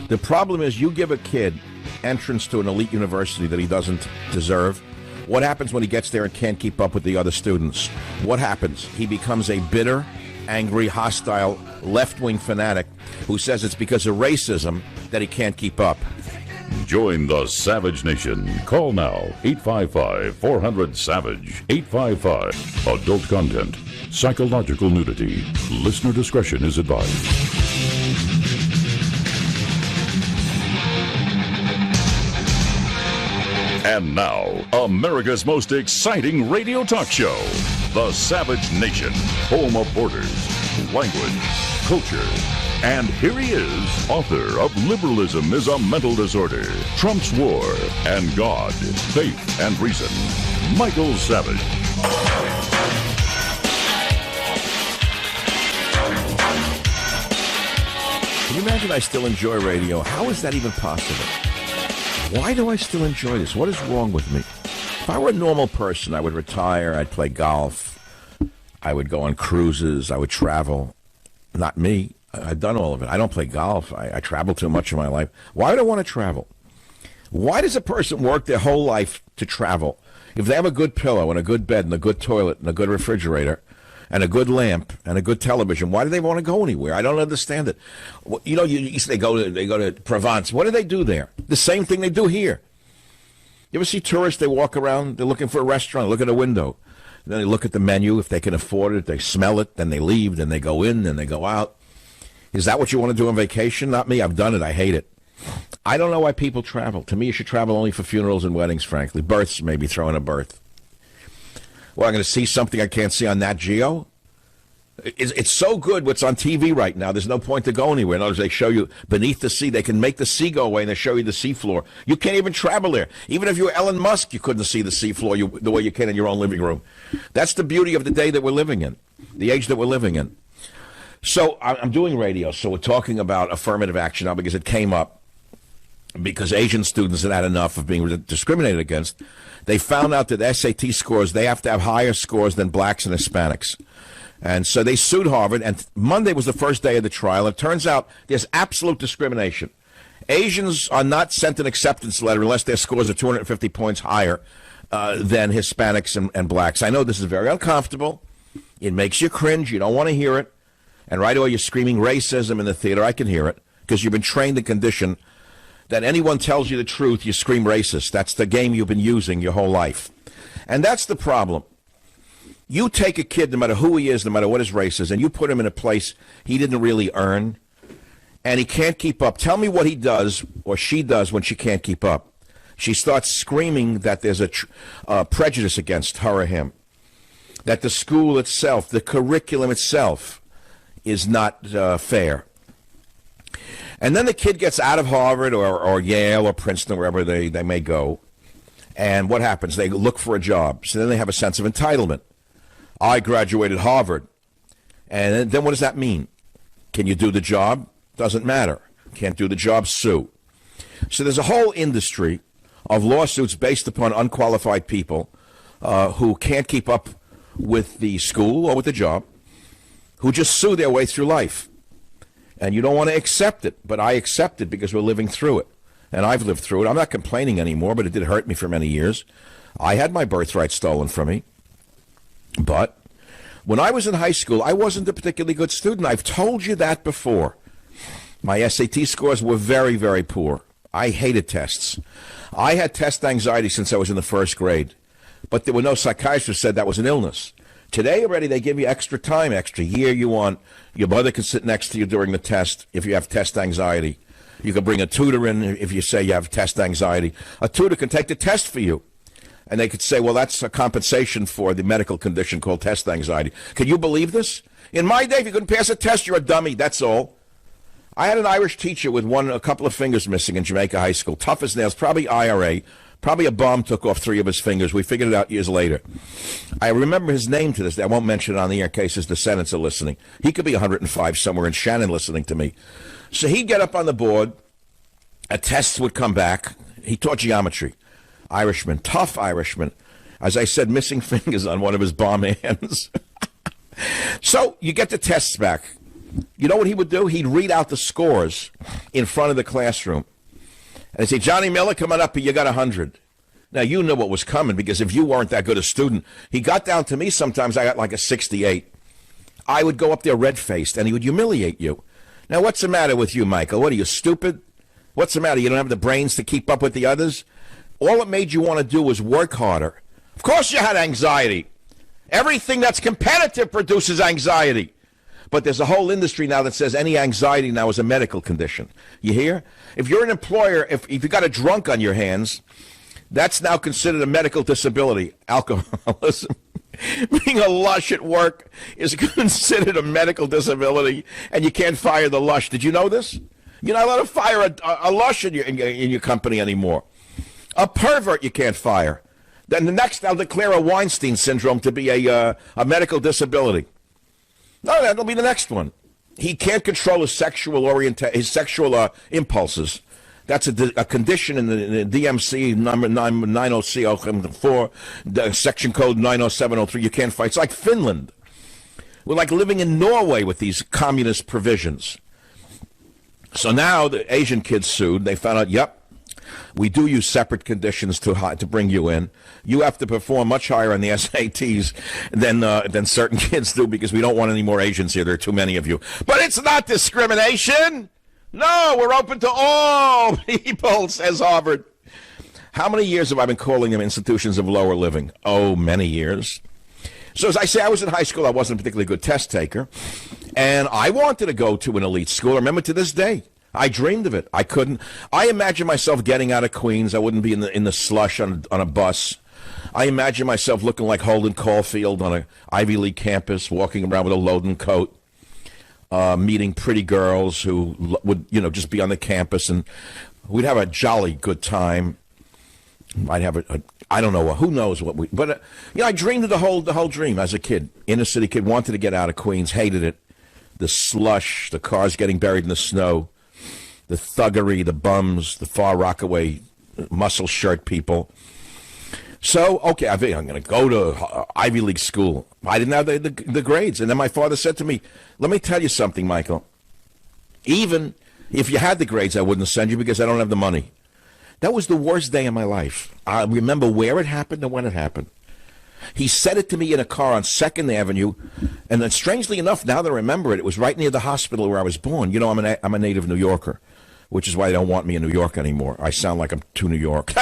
The problem is you give a kid entrance to an elite university that he doesn't deserve. What happens when he gets there and can't keep up with the other students? What happens? He becomes a bitter, angry, hostile, left-wing fanatic who says it's because of racism that he can't keep up. Join the Savage Nation. Call now, 855-400-SAVAGE, 855. Adult content, psychological nudity. Listener discretion is advised. And now, America's most exciting radio talk show, The Savage Nation, home of borders, language, culture. And here he is, author of Liberalism is a Mental Disorder, Trump's War, and God, Faith, and Reason, Michael Savage. Can you imagine I still enjoy radio? How is that even possible? Why do I still enjoy this? What is wrong with me? If I were a normal person, I would retire, I'd play golf, I would go on cruises, I would travel. Not me. I've done all of it. I don't play golf. I travel too much in my life. Why do I want to travel? Why does a person work their whole life to travel? If they have a good pillow and a good bed and a good toilet and a good refrigerator and a good lamp and a good television, why do they want to go anywhere? I don't understand it. You know, they go to Provence. What do they do there? The same thing they do here. You ever see tourists? They walk around. They're looking for a restaurant. Look at a window. Then they look at the menu. If they can afford it, they smell it. Then they leave. Then they go in. Then they go out. Is that what you want to do on vacation? Not me. I've done it. I hate it. I don't know why people travel. To me, you should travel only for funerals and weddings, frankly. Births, maybe throw in a birth. Well, I'm going to see something I can't see on Nat Geo? It's so good what's on TV right now. There's no point to go anywhere. In other words, they show you beneath the sea. They can make the sea go away, and they show you the seafloor. You can't even travel there. Even if you were Elon Musk, you couldn't see the seafloor the way you can in your own living room. That's the beauty of the day that we're living in, the age that we're living in. So I'm doing radio, so we're talking about affirmative action now because it came up because Asian students had had enough of being discriminated against. They found out that SAT scores, they have to have higher scores than blacks and Hispanics. And so they sued Harvard, and Monday was the first day of the trial. It turns out there's absolute discrimination. Asians are not sent an acceptance letter unless their scores are 250 points higher than Hispanics and blacks. I know this is very uncomfortable. It makes you cringe. You don't want to hear it. And right away, you're screaming racism in the theater. I can hear it because you've been trained and conditioned that anyone tells you the truth, you scream racist. That's the game you've been using your whole life. And that's the problem. You take a kid, no matter who he is, no matter what his race is, and you put him in a place he didn't really earn, and he can't keep up. Tell me what he does or she does when she can't keep up. She starts screaming that there's a prejudice against her or him, that the school itself, the curriculum itself, is not fair. And then the kid gets out of Harvard or Yale or Princeton, wherever they may go. And what happens? They look for a job. So then they have a sense of entitlement. I graduated Harvard. And then what does that mean? Can you do the job? Doesn't matter. Can't do the job, sue. So there's a whole industry of lawsuits based upon unqualified people who can't keep up with the school or with the job, who just sue their way through life. And you don't want to accept it, but I accept it because we're living through it. And I've lived through it. I'm not complaining anymore, but it did hurt me for many years. I had my birthright stolen from me. But when I was in high school, I wasn't a particularly good student. I've told you that before. My SAT scores were very, very poor. I hated tests. I had test anxiety since I was in the first grade. But there were no psychiatrists who said that was an illness. Today already they give you extra time, extra year you want. Your mother can sit next to you during the test if you have test anxiety. You can bring a tutor in if you say you have test anxiety. A tutor can take the test for you. And they could say, well, that's a compensation for the medical condition called test anxiety. Can you believe this? In my day, if you couldn't pass a test, you're a dummy. That's all. I had an Irish teacher with a couple of fingers missing in Jamaica High School. Tough as nails, probably IRA. Probably a bomb took off 3 of his fingers. We figured it out years later. I remember his name to this day. I won't mention it on the air in case his descendants are listening. He could be 105 somewhere in Shannon listening to me. So he'd get up on the board. A test would come back. He taught geometry. Irishman, tough Irishman. As I said, missing fingers on one of his bomb hands. So you get the tests back. You know what he would do? He'd read out the scores in front of the classroom. And he'd say, Johnny Miller, come on up here, you got 100. Now, you know what was coming, because if you weren't that good a student, he got down to me sometimes, I got like a 68. I would go up there red-faced, and he would humiliate you. Now, what's the matter with you, Michael? What, are you stupid? What's the matter? You don't have the brains to keep up with the others? All it made you want to do was work harder. Of course you had anxiety. Everything that's competitive produces anxiety. But there's a whole industry now that says any anxiety now is a medical condition. You hear? If you're an employer, if you got a drunk on your hands, that's now considered a medical disability. Alcoholism. Being a lush at work is considered a medical disability, and you can't fire the lush. Did you know this? You're not allowed to fire a lush in your company anymore. A pervert you can't fire. Then the next, they'll declare a Weinstein syndrome to be a medical disability. No, that'll be the next one. He can't control his sexual impulses. That's a condition in the DMC number 90C04, section code 90703. You can't fight. It's like Finland. We're like living in Norway with these communist provisions. So now the Asian kids sued. They found out, yep, we do use separate conditions to bring you in. You have to perform much higher on the SATs than certain kids do, because we don't want any more Asians here. There are too many of you. But it's not discrimination. No, we're open to all people, says Harvard. How many years have I been calling them institutions of lower living? Oh, many years. So as I say, I was in high school. I wasn't a particularly good test taker. And I wanted to go to an elite school. I remember to this day. I dreamed of it. I couldn't. I imagine myself getting out of Queens. I wouldn't be in the slush on a bus. I imagine myself looking like Holden Caulfield on an Ivy League campus, walking around with a Loden coat, meeting pretty girls who would, just be on the campus, and we'd have a jolly good time. I'd have I don't know, who knows what but I dreamed of the whole dream as a kid, inner city kid, wanted to get out of Queens, hated it, the slush, the cars getting buried in the snow, the thuggery, the bums, the Far Rockaway muscle shirt people. So, okay, I'm going to go to Ivy League school. I didn't have the grades. And then my father said to me, let me tell you something, Michael. Even if you had the grades, I wouldn't send you because I don't have the money. That was the worst day of my life. I remember where it happened and when it happened. He said it to me in a car on 2nd Avenue, and then strangely enough, now that I remember it, it was right near the hospital where I was born. I'm a native New Yorker, which is why they don't want me in New York anymore. I sound like I'm too New York.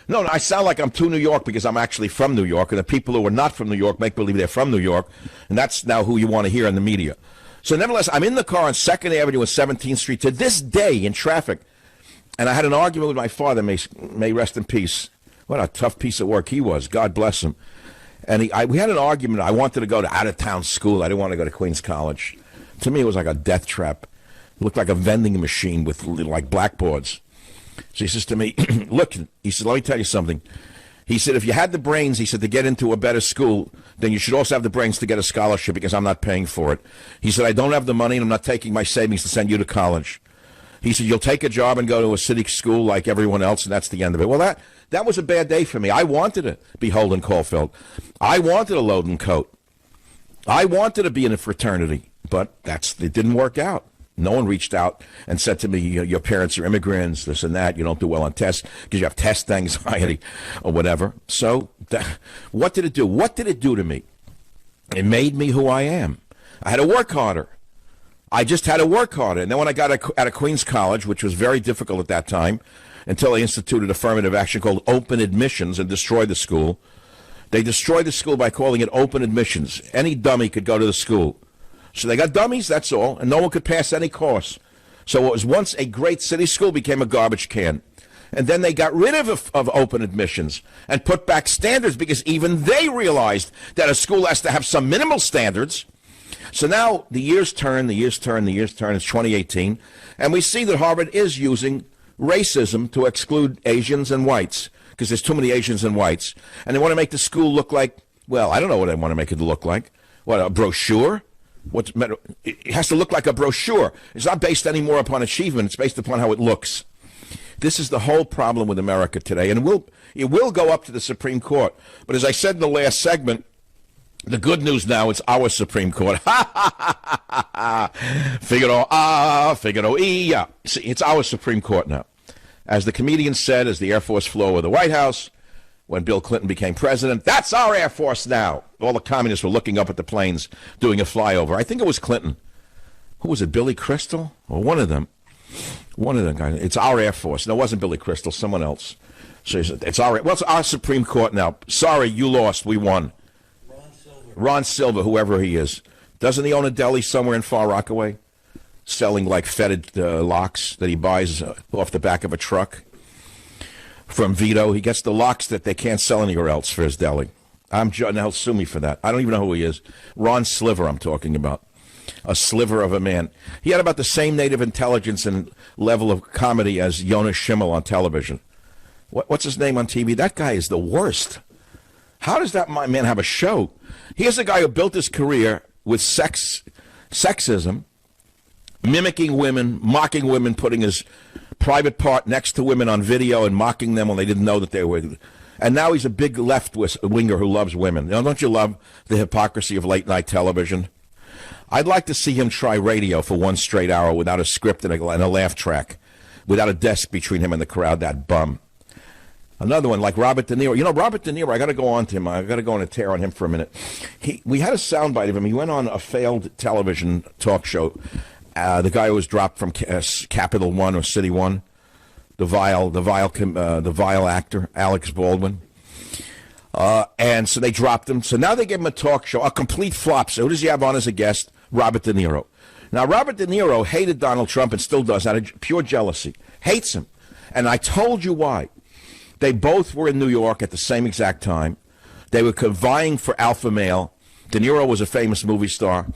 No, I sound like I'm too New York because I'm actually from New York, and the people who are not from New York make believe they're from New York, and that's now who you want to hear in the media. So nevertheless, I'm in the car on 2nd Avenue and 17th Street to this day in traffic, and I had an argument with my father, may rest in peace. What a tough piece of work he was. God bless him. And we had an argument. I wanted to go to out-of-town school. I didn't want to go to Queens College. To me, it was like a death trap. It looked like a vending machine with like blackboards. So he says to me, look, he says, let me tell you something. He said, if you had the brains, he said, to get into a better school, then you should also have the brains to get a scholarship because I'm not paying for it. He said, I don't have the money and I'm not taking my savings to send you to college. He said, you'll take a job and go to a city school like everyone else, and that's the end of it. Well, that was a bad day for me. I wanted to be Holden Caulfield. I wanted a Loden coat. I wanted to be in a fraternity, but it didn't work out. No one reached out and said to me, your parents are immigrants, this and that. You don't do well on tests because you have test anxiety or whatever. So what did it do? What did it do to me? It made me who I am. I had to work harder. I just had to work harder. And then when I got out of Queens College, which was very difficult at that time, until they instituted affirmative action called open admissions and destroyed the school. They destroyed the school by calling it open admissions. Any dummy could go to the school. So they got dummies, that's all, and no one could pass any course. So what was once a great city school became a garbage can. And then they got rid of open admissions and put back standards because even they realized that a school has to have some minimal standards. So now the years turn. It's 2018, and we see that Harvard is using racism to exclude Asians and whites because there's too many Asians and whites. And they want to make the school look like, well, I don't know what they want to make it look like. What, a brochure? It has to look like a brochure. It's not based anymore upon achievement. It's based upon how it looks. This is the whole problem with America today, and it will go up to the Supreme Court. But as I said in the last segment, the good news now, it's our Supreme Court. Figaro, See, it's our Supreme Court now. As the comedian said, as the Air Force flew over the White House, when Bill Clinton became president, that's our Air Force now. All the communists were looking up at the planes doing a flyover. I think it was Clinton. Who was it, Billy Crystal? Or one of them. One of them guys. It's our Air Force. No, it wasn't Billy Crystal, someone else. So he said, it's our Supreme Court now. Sorry, you lost. We won. Ron Silver, whoever he is. Doesn't he own a deli somewhere in Far Rockaway? Selling like fetid locks that he buys off the back of a truck from Vito. He gets the locks that they can't sell anywhere else for his deli. Now he'll sue me for that. I don't even know who he is. Ron Sliver I'm talking about. A sliver of a man. He had about the same native intelligence and level of comedy as Jonas Schimmel on television. What's his name on TV? That guy is the worst. How does that man have a show? Here's a guy who built his career with sexism, mimicking women, mocking women, putting his private part next to women on video and mocking them when they didn't know that they were. And now he's a big left-winger who loves women. You know, don't you love the hypocrisy of late-night television? I'd like to see him try radio for one straight hour without a script and a laugh track, without a desk between him and the crowd, that bum. Another one like Robert De Niro. You know, Robert De Niro, I got to go on to him. I got to go on a tear on him for a minute. We had a soundbite of him. He went on a failed television talk show. The guy who was dropped from Capital One or City One, the vile actor, Alex Baldwin. And so they dropped him. So now they gave him a talk show, a complete flop. So who does he have on as a guest? Robert De Niro. Now, Robert De Niro hated Donald Trump and still does out of pure jealousy. Hates him. And I told you why. They both were in New York at the same exact time. They were vying for alpha male. De Niro was a famous movie star.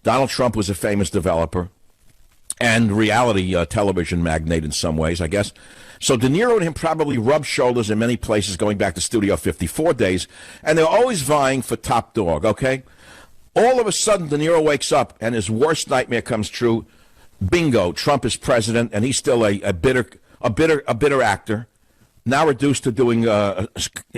Donald Trump was a famous developer and reality television magnate in some ways, I guess. So De Niro and him probably rubbed shoulders in many places going back to Studio 54 days, and they're always vying for top dog, okay? All of a sudden, De Niro wakes up, and his worst nightmare comes true. Bingo, Trump is president, and he's still a bitter actor, now reduced to doing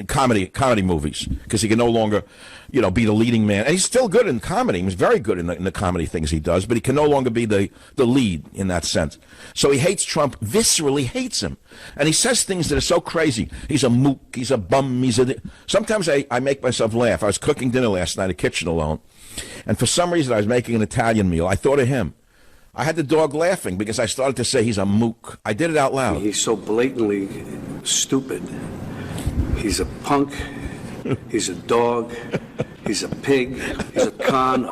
comedy movies because he can no longer, be the leading man. And he's still good in comedy. He's very good in the comedy things he does, but he can no longer be the lead in that sense. So he hates Trump, viscerally hates him. And he says things that are so crazy. He's a mook, he's a bum, Sometimes I make myself laugh. I was cooking dinner last night in the kitchen alone, and for some reason I was making an Italian meal. I thought of him. I had the dog laughing because I started to say he's a mook. I did it out loud. He's so blatantly stupid. He's a punk. He's a dog. He's a pig. He's a con.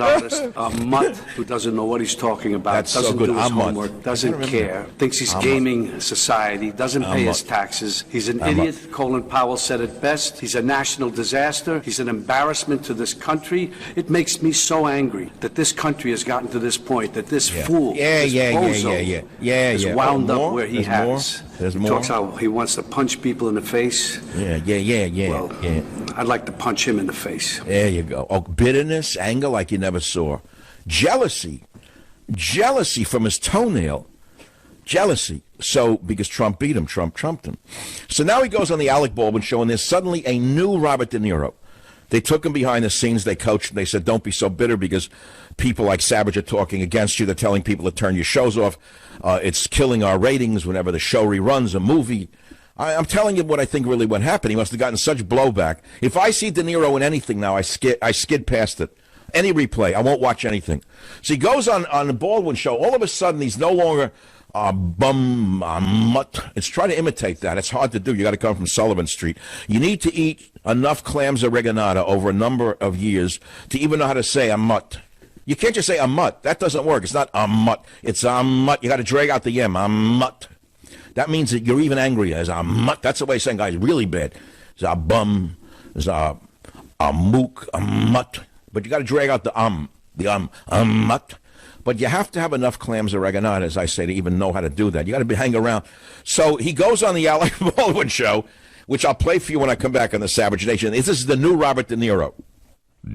honest, a mutt who doesn't know what he's talking about, That's so doesn't good. do his A mutt. homework, doesn't I can't care, remember. thinks he's A mutt. gaming society, doesn't pay his mutt. taxes. He's an A idiot. mutt. Colin Powell said it best. He's a national disaster. He's an embarrassment to this country. It makes me so angry that this country has gotten to this point, that this fool, this bozo, is wound up where he has. There's He more. talks how he wants to punch people in the face. Well, yeah. I'd like to punch him in the face. There you go. Oh, bitterness, anger like you never saw. Jealousy from his toenail. Jealousy. So, because Trump beat him, Trump trumped him. So now he goes on the Alec Baldwin show, and there's suddenly a new Robert De Niro. They took him behind the scenes, they coached him, they said, don't be so bitter because people like Savage are talking against you. They're telling people to turn your shows off. It's killing our ratings whenever the show reruns a movie. I'm telling you what I think really what happened. He must have gotten such blowback. If I see De Niro in anything now, I skid past it. Any replay, I won't watch anything. So he goes on the Baldwin show. All of a sudden, he's no longer mutt. It's trying to imitate that. It's hard to do. You got to come from Sullivan Street. You need to eat enough clams oreganata over a number of years to even know how to say a mutt. You can't just say a mutt. That doesn't work. It's not a mutt. It's a mutt. You got to drag out the M. A mutt. That means that you're even angrier. As a mutt. That's the way of saying guys really bad. It's a bum. It's a mook. A mutt. But you got to drag out the mutt. But you have to have enough clams oreganata, as I say, to even know how to do that. You got to hang around. So he goes on the Alec Baldwin show, which I'll play for you when I come back on the Savage Nation. This is the new Robert De Niro.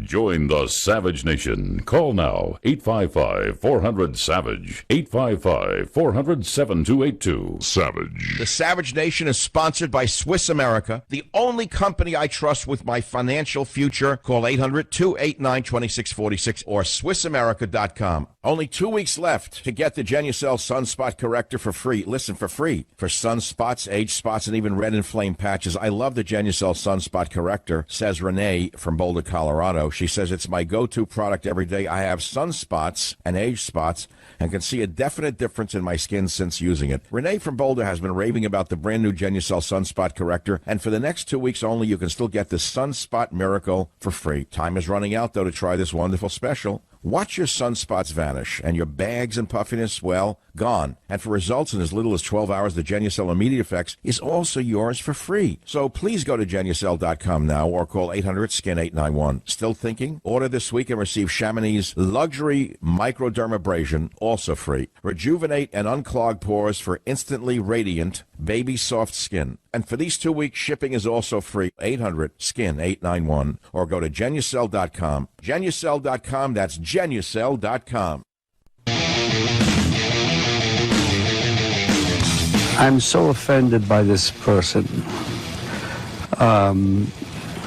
Join the Savage Nation. Call now, 855-400-SAVAGE, 855-400-7282. Savage. The Savage Nation is sponsored by Swiss America, the only company I trust with my financial future. Call 800-289-2646 or SwissAmerica.com. Only 2 weeks left to get the Genucel Sunspot Corrector for free. Listen, for free. For sunspots, age spots, and even red inflamed patches. I love the Genucel Sunspot Corrector, says Renee from Boulder, Colorado. She says it's my go-to product every day. I have sunspots and age spots and can see a definite difference in my skin since using it. Renee from Boulder has been raving about the brand new Genucel Sunspot Corrector, and for the next 2 weeks only, you can still get the Sunspot Miracle for free. Time is running out, though, to try this wonderful special. Watch your sunspots vanish and your bags and puffiness, well, gone. And for results in as little as 12 hours, the Genucel Immediate Effects is also yours for free. So please go to Genucel.com now or call 800-SKIN-891. Still thinking? Order this week and receive Chamonix's Luxury Microdermabrasion, also free. Rejuvenate and unclog pores for instantly radiant, baby soft skin. And for these 2 weeks, shipping is also free. 800-SKIN-891 or go to Genucel.com. Genucel.com, that's Genucel.com. I'm so offended by this person.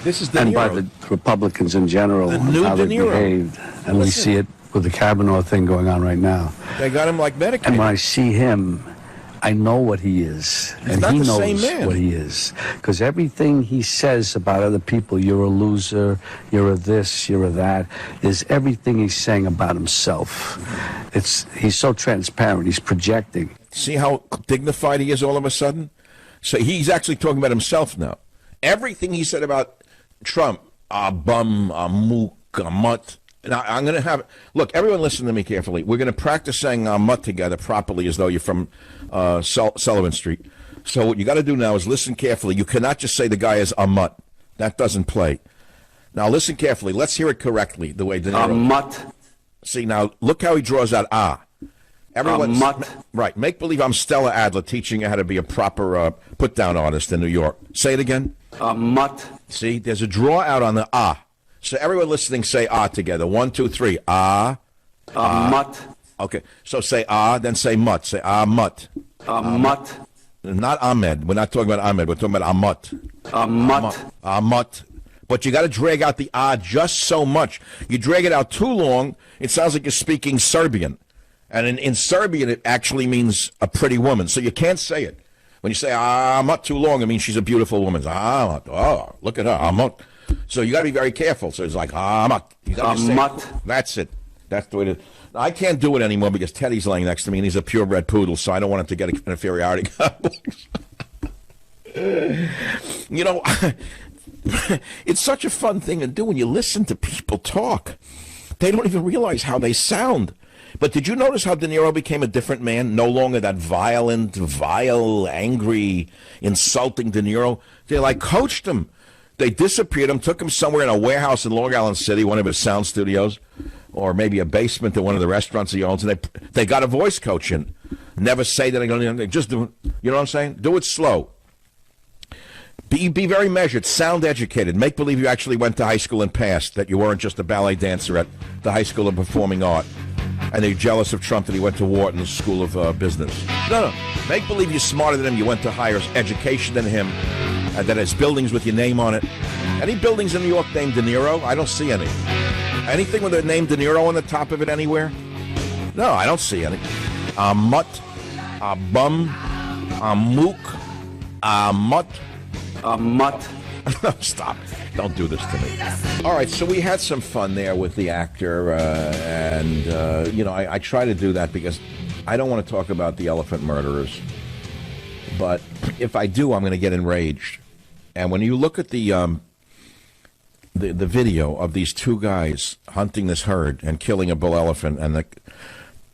This is De And by Niro. the Republicans in general, The and new how De they Niro. behaved. And we Listen. see it with the Kavanaugh thing going on right now. They got him like Medicaid. And when I see him, I know what he is. And not he the knows same man. what he is. Because everything he says about other people, you're a loser, you're a this, you're a that, is everything he's saying about himself. He's so transparent, he's projecting. See how dignified he is all of a sudden? So he's actually talking about himself now. Everything he said about Trump, a bum, a mook, a mutt. Now, I'm going to have... Look, everyone listen to me carefully. We're going to practice saying mutt together properly as though you're from Sullivan Street. So what you got to do now is listen carefully. You cannot just say the guy is a mutt. That doesn't play. Now, listen carefully. Let's hear it correctly, the way De Niro... A mutt. See, now, look how he draws out Everyone's, mutt. Right. Make believe I'm Stella Adler teaching you how to be a proper put-down artist in New York. Say it again. A mutt. See, there's a draw out on the So everyone listening, say together. 1, 2, 3. A mutt. Okay. So say then say mutt. Say mutt. A mutt. Not Ahmed. We're not talking about Ahmed. We're talking about mutt. A mutt. Mutt. But you got to drag out the just so much. You drag it out too long, it sounds like you're speaking Serbian. And in Serbian, it actually means a pretty woman. So you can't say it. When you say, mutt too long, it means she's a beautiful woman. Mutt. Oh, look at her. Mutt. So you got to be very careful. So it's like, mutt. You gotta say, mutt. That's it. That's the way to... I can't do it anymore because Teddy's laying next to me, and he's a purebred poodle, so I don't want him to get an inferiority complex. You know, it's such a fun thing to do when you listen to people talk. They don't even realize how they sound. But did you notice how De Niro became a different man? No longer that violent, vile, angry, insulting De Niro. They like coached him. They disappeared him, took him somewhere in a warehouse in Long Island City, one of his sound studios, or maybe a basement at one of the restaurants he owns, and they got a voice coach in. Never say that. They just do it. You know what I'm saying? Do it slow. Be very measured. Sound educated. Make believe you actually went to high school and passed, that you weren't just a ballet dancer at the High School of Performing Art. And they're jealous of Trump that he went to Wharton School of Business. No. Make believe you're smarter than him. You went to higher education than him. And that has buildings with your name on it. Any buildings in New York named De Niro? I don't see any. Anything with the name De Niro on the top of it anywhere? No, I don't see any. Mutt, bum, mook, mutt. Mutt. Stop. Don't do this to me. All right, so we had some fun there with the actor, and I try to do that because I don't want to talk about the elephant murderers. But if I do, I'm going to get enraged. And when you look at the video of these two guys hunting this herd and killing a bull elephant, and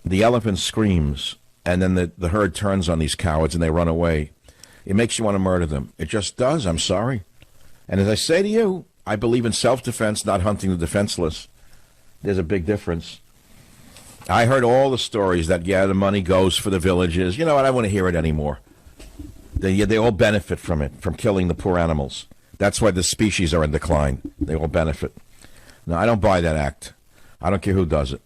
the elephant screams, and then the herd turns on these cowards and they run away, it makes you want to murder them. It just does. I'm sorry. And as I say to you, I believe in self-defense, not hunting the defenseless. There's a big difference. I heard all the stories that, the money goes for the villages. You know what? I don't want to hear it anymore. They all benefit from it, from killing the poor animals. That's why the species are in decline. They all benefit. No, I don't buy that act. I don't care who does it.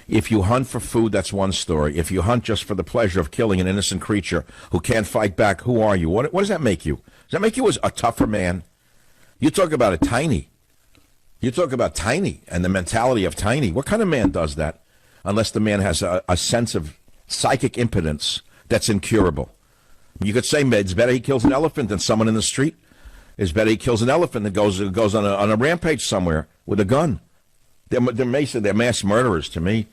If you hunt for food, that's one story. If you hunt just for the pleasure of killing an innocent creature who can't fight back, who are you? What does that make you? Does that make you a tougher man? You talk about a tiny. You talk about tiny and the mentality of tiny. What kind of man does that? Unless the man has a sense of psychic impotence that's incurable. You could say it's better he kills an elephant than someone in the street. It's better he kills an elephant than goes on a rampage somewhere with a gun. They're mass murderers to me.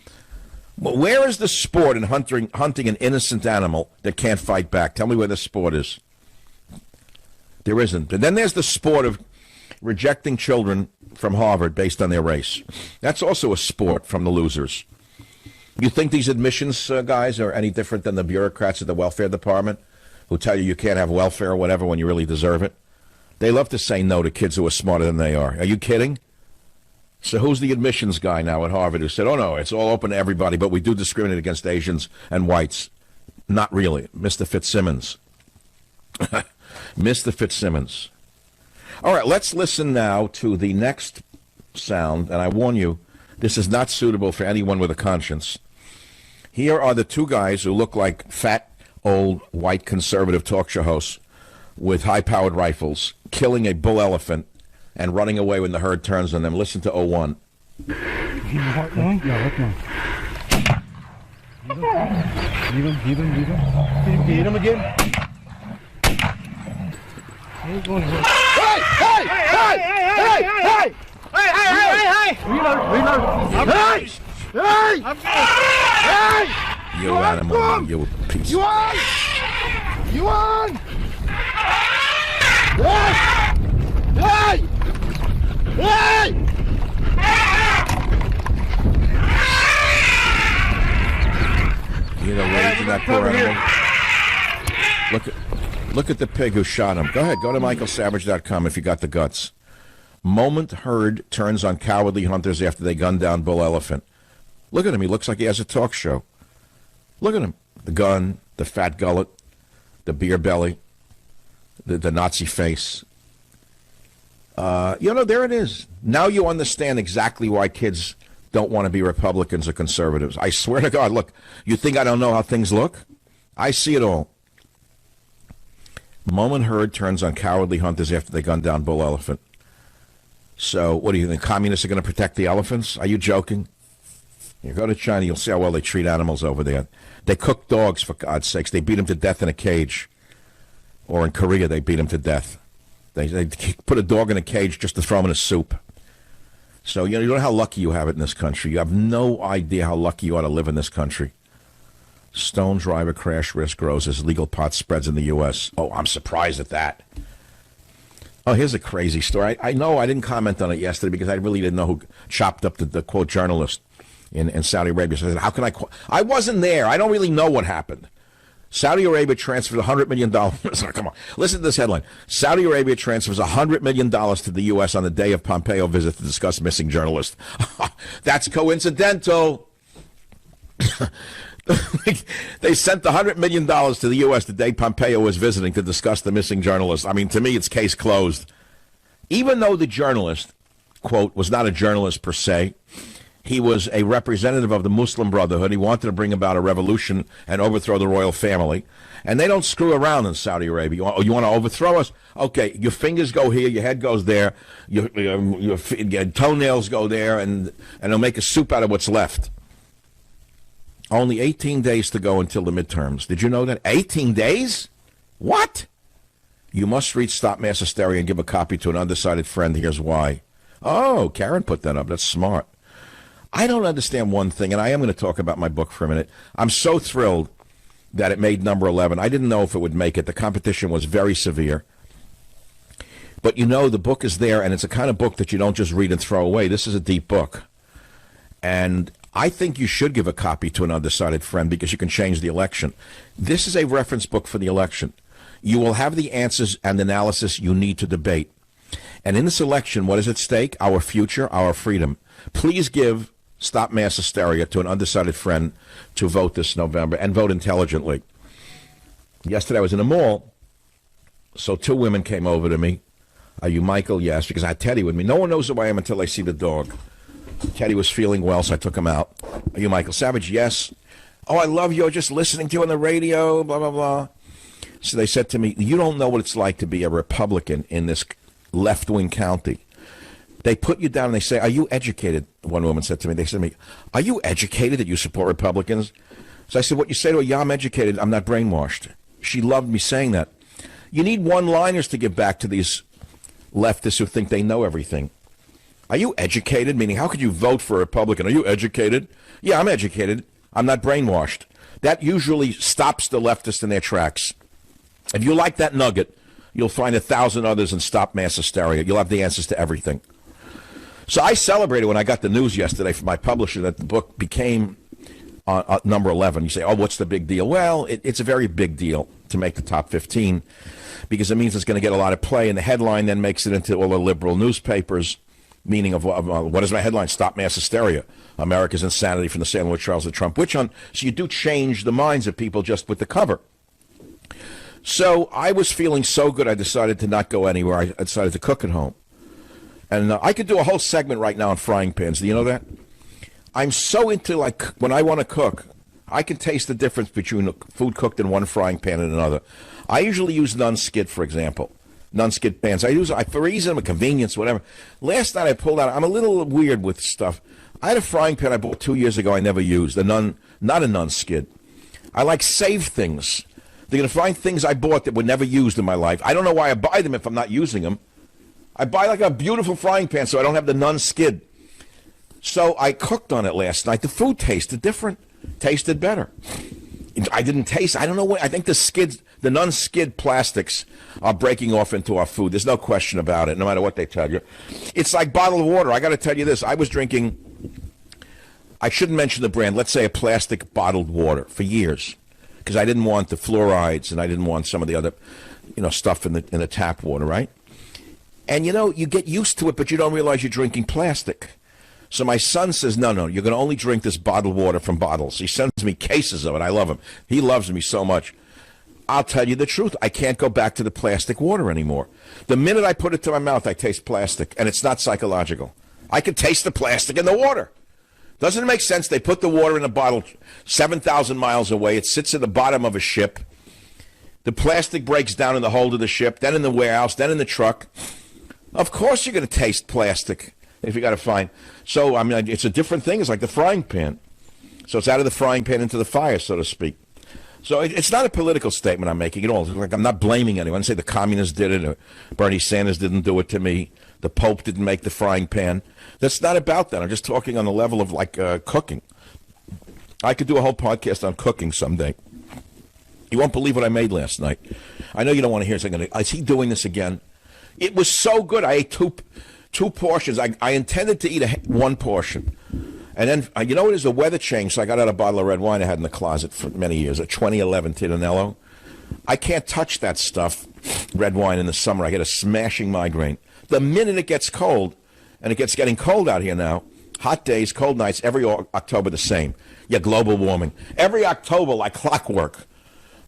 But where is the sport in hunting an innocent animal that can't fight back? Tell me where the sport is. There isn't. And then there's the sport of rejecting children from Harvard based on their race. That's also a sport from the losers. You think these admissions guys are any different than the bureaucrats at the welfare department who tell you can't have welfare or whatever when you really deserve it? They love to say no to kids who are smarter than they are. Are you kidding? So who's the admissions guy now at Harvard who said, oh, no, it's all open to everybody, but we do discriminate against Asians and whites? Not really. Mr. Fitzsimmons. Mr. Fitzsimmons. All right, let's listen now to the next sound, and I warn you, this is not suitable for anyone with a conscience. Here are the two guys who look like fat, old, white conservative talk show hosts with high-powered rifles, killing a bull elephant and running away when the herd turns on them. Listen to 01. Leave him again. You animal, you piece. You on? Hey! You know, rage in that poor animal. Look at the pig who shot him. Go ahead, go to michaelsavage.com if you got the guts. Moment herd turns on cowardly hunters after they gun down bull elephant. Look at him. He looks like he has a talk show. Look at him. The gun, the fat gullet, the beer belly, the Nazi face. There it is. Now you understand exactly why kids don't want to be Republicans or conservatives. I swear to God, look, you think I don't know how things look? I see it all. Moment herd turns on cowardly hunters after they gun down bull elephant. So what do you think? Communists are going to protect the elephants? Are you joking? You go to China, you'll see how well they treat animals over there. They cook dogs, for God's sakes. They beat them to death in a cage. Or in Korea, they beat them to death. They put a dog in a cage just to throw him in a soup. So you know how lucky you have it in this country. You have no idea how lucky you are to live in this country. Stone driver crash risk grows as legal pot spreads in the U.S. Oh, I'm surprised at that. Oh, here's a crazy story. I know I didn't comment on it yesterday because I really didn't know who chopped up the quote journalist in Saudi Arabia. So I said, how can I wasn't there. I don't really know what happened. Saudi Arabia transfers $100 million. Come on. Listen to this headline. Saudi Arabia transfers $100 million to the U.S. on the day of Pompeo visit to discuss missing journalist. That's coincidental. They sent $100 million to the U.S. the day Pompeo was visiting to discuss the missing journalist. I mean, to me, it's case closed. Even though the journalist, quote, was not a journalist per se, he was a representative of the Muslim Brotherhood. He wanted to bring about a revolution and overthrow the royal family. And they don't screw around in Saudi Arabia. You want to overthrow us? Okay, your fingers go here, your head goes there, your toenails go there, and they'll make a soup out of what's left. Only 18 days to go until the midterms. Did you know that? 18 days? What? You must reach Stop Mass Hysteria and give a copy to an undecided friend. Here's why. Oh, Karen put that up. That's smart. I don't understand one thing, and I am going to talk about my book for a minute. I'm so thrilled that it made number 11. I didn't know if it would make it. The competition was very severe. But you know, the book is there, and it's a kind of book that you don't just read and throw away. This is a deep book. And I think you should give a copy to an undecided friend because you can change the election. This is a reference book for the election. You will have the answers and analysis you need to debate. And in this election, what is at stake? Our future, our freedom. Please give Stop Mass Hysteria to an undecided friend to vote this November, and vote intelligently. Yesterday I was in a mall, so two women came over to me. Are you Michael? Yes, because I had Teddy with me. No one knows who I am until they see the dog. Teddy was feeling well, so I took him out. Are you Michael Savage? Yes. Oh, I love you. I'm just listening to you on the radio, blah, blah, blah. So they said to me, you don't know what it's like to be a Republican in this left-wing county. They put you down and they say, are you educated? One woman said to me, they said to me, are you educated that you support Republicans? So I said, what you say to her, yeah, I'm educated. I'm not brainwashed. She loved me saying that. You need one-liners to give back to these leftists who think they know everything. Are you educated? Meaning, how could you vote for a Republican? Are you educated? Yeah, I'm educated. I'm not brainwashed. That usually stops the leftists in their tracks. If you like that nugget, you'll find 1,000 others and Stop Mass Hysteria. You'll have the answers to everything. So I celebrated when I got the news yesterday from my publisher that the book became number 11. You say, oh, what's the big deal? Well, it's a very big deal to make the top 15 because it means it's going to get a lot of play, and the headline then makes it into all the liberal newspapers, meaning of what is my headline? Stop Mass Hysteria. America's insanity from the Salem witch trials to Trump witch hunt. So you do change the minds of people just with the cover. So I was feeling so good, I decided to not go anywhere. I decided to cook at home. And I could do a whole segment right now on frying pans. Do you know that? I'm so into, like, when I want to cook, I can taste the difference between food cooked in one frying pan and another. I usually use non-skid, for example. Non-skid pans. For reason of convenience, whatever. Last night I pulled out, I'm a little weird with stuff. I had a frying pan I bought 2 years ago I never used. Not a non-skid. I like save things. They're going to find things I bought that were never used in my life. I don't know why I buy them if I'm not using them. I buy like a beautiful frying pan so I don't have the non-skid. So I cooked on it last night. The food tasted different, tasted better. I didn't taste, I don't know what, I think the non-skid plastics are breaking off into our food. There's no question about it, no matter what they tell you. It's like bottled water. I got to tell you this. I was drinking, I shouldn't mention the brand, let's say a plastic bottled water for years because I didn't want the fluorides and I didn't want some of the other, stuff in the tap water, right? And, you get used to it, but you don't realize you're drinking plastic. So my son says, no, you're going to only drink this bottled water from bottles. He sends me cases of it. I love him. He loves me so much. I'll tell you the truth. I can't go back to the plastic water anymore. The minute I put it to my mouth, I taste plastic, and it's not psychological. I can taste the plastic in the water. Doesn't it make sense? They put the water in a bottle 7,000 miles away. It sits at the bottom of a ship. The plastic breaks down in the hold of the ship, then in the warehouse, then in the truck. Of course you're going to taste plastic if you got to find. So, I mean, it's a different thing. It's like the frying pan. So it's out of the frying pan into the fire, so to speak. So it's not a political statement I'm making at all. Like, I'm not blaming anyone. I say the communists did it or Bernie Sanders didn't do it to me. The Pope didn't make the frying pan. That's not about that. I'm just talking on the level of, like, cooking. I could do a whole podcast on cooking someday. You won't believe what I made last night. I know you don't want to hear something. Is he doing this again? It was so good. I ate two portions. I intended to eat one portion. And then, you know what is the weather change? So I got out a bottle of red wine I had in the closet for many years, a 2011 Tinanello. I can't touch that stuff, red wine, in the summer. I get a smashing migraine. The minute it gets cold, and it gets getting cold out here now, hot days, cold nights, every October the same. Yeah, global warming. Every October, like clockwork,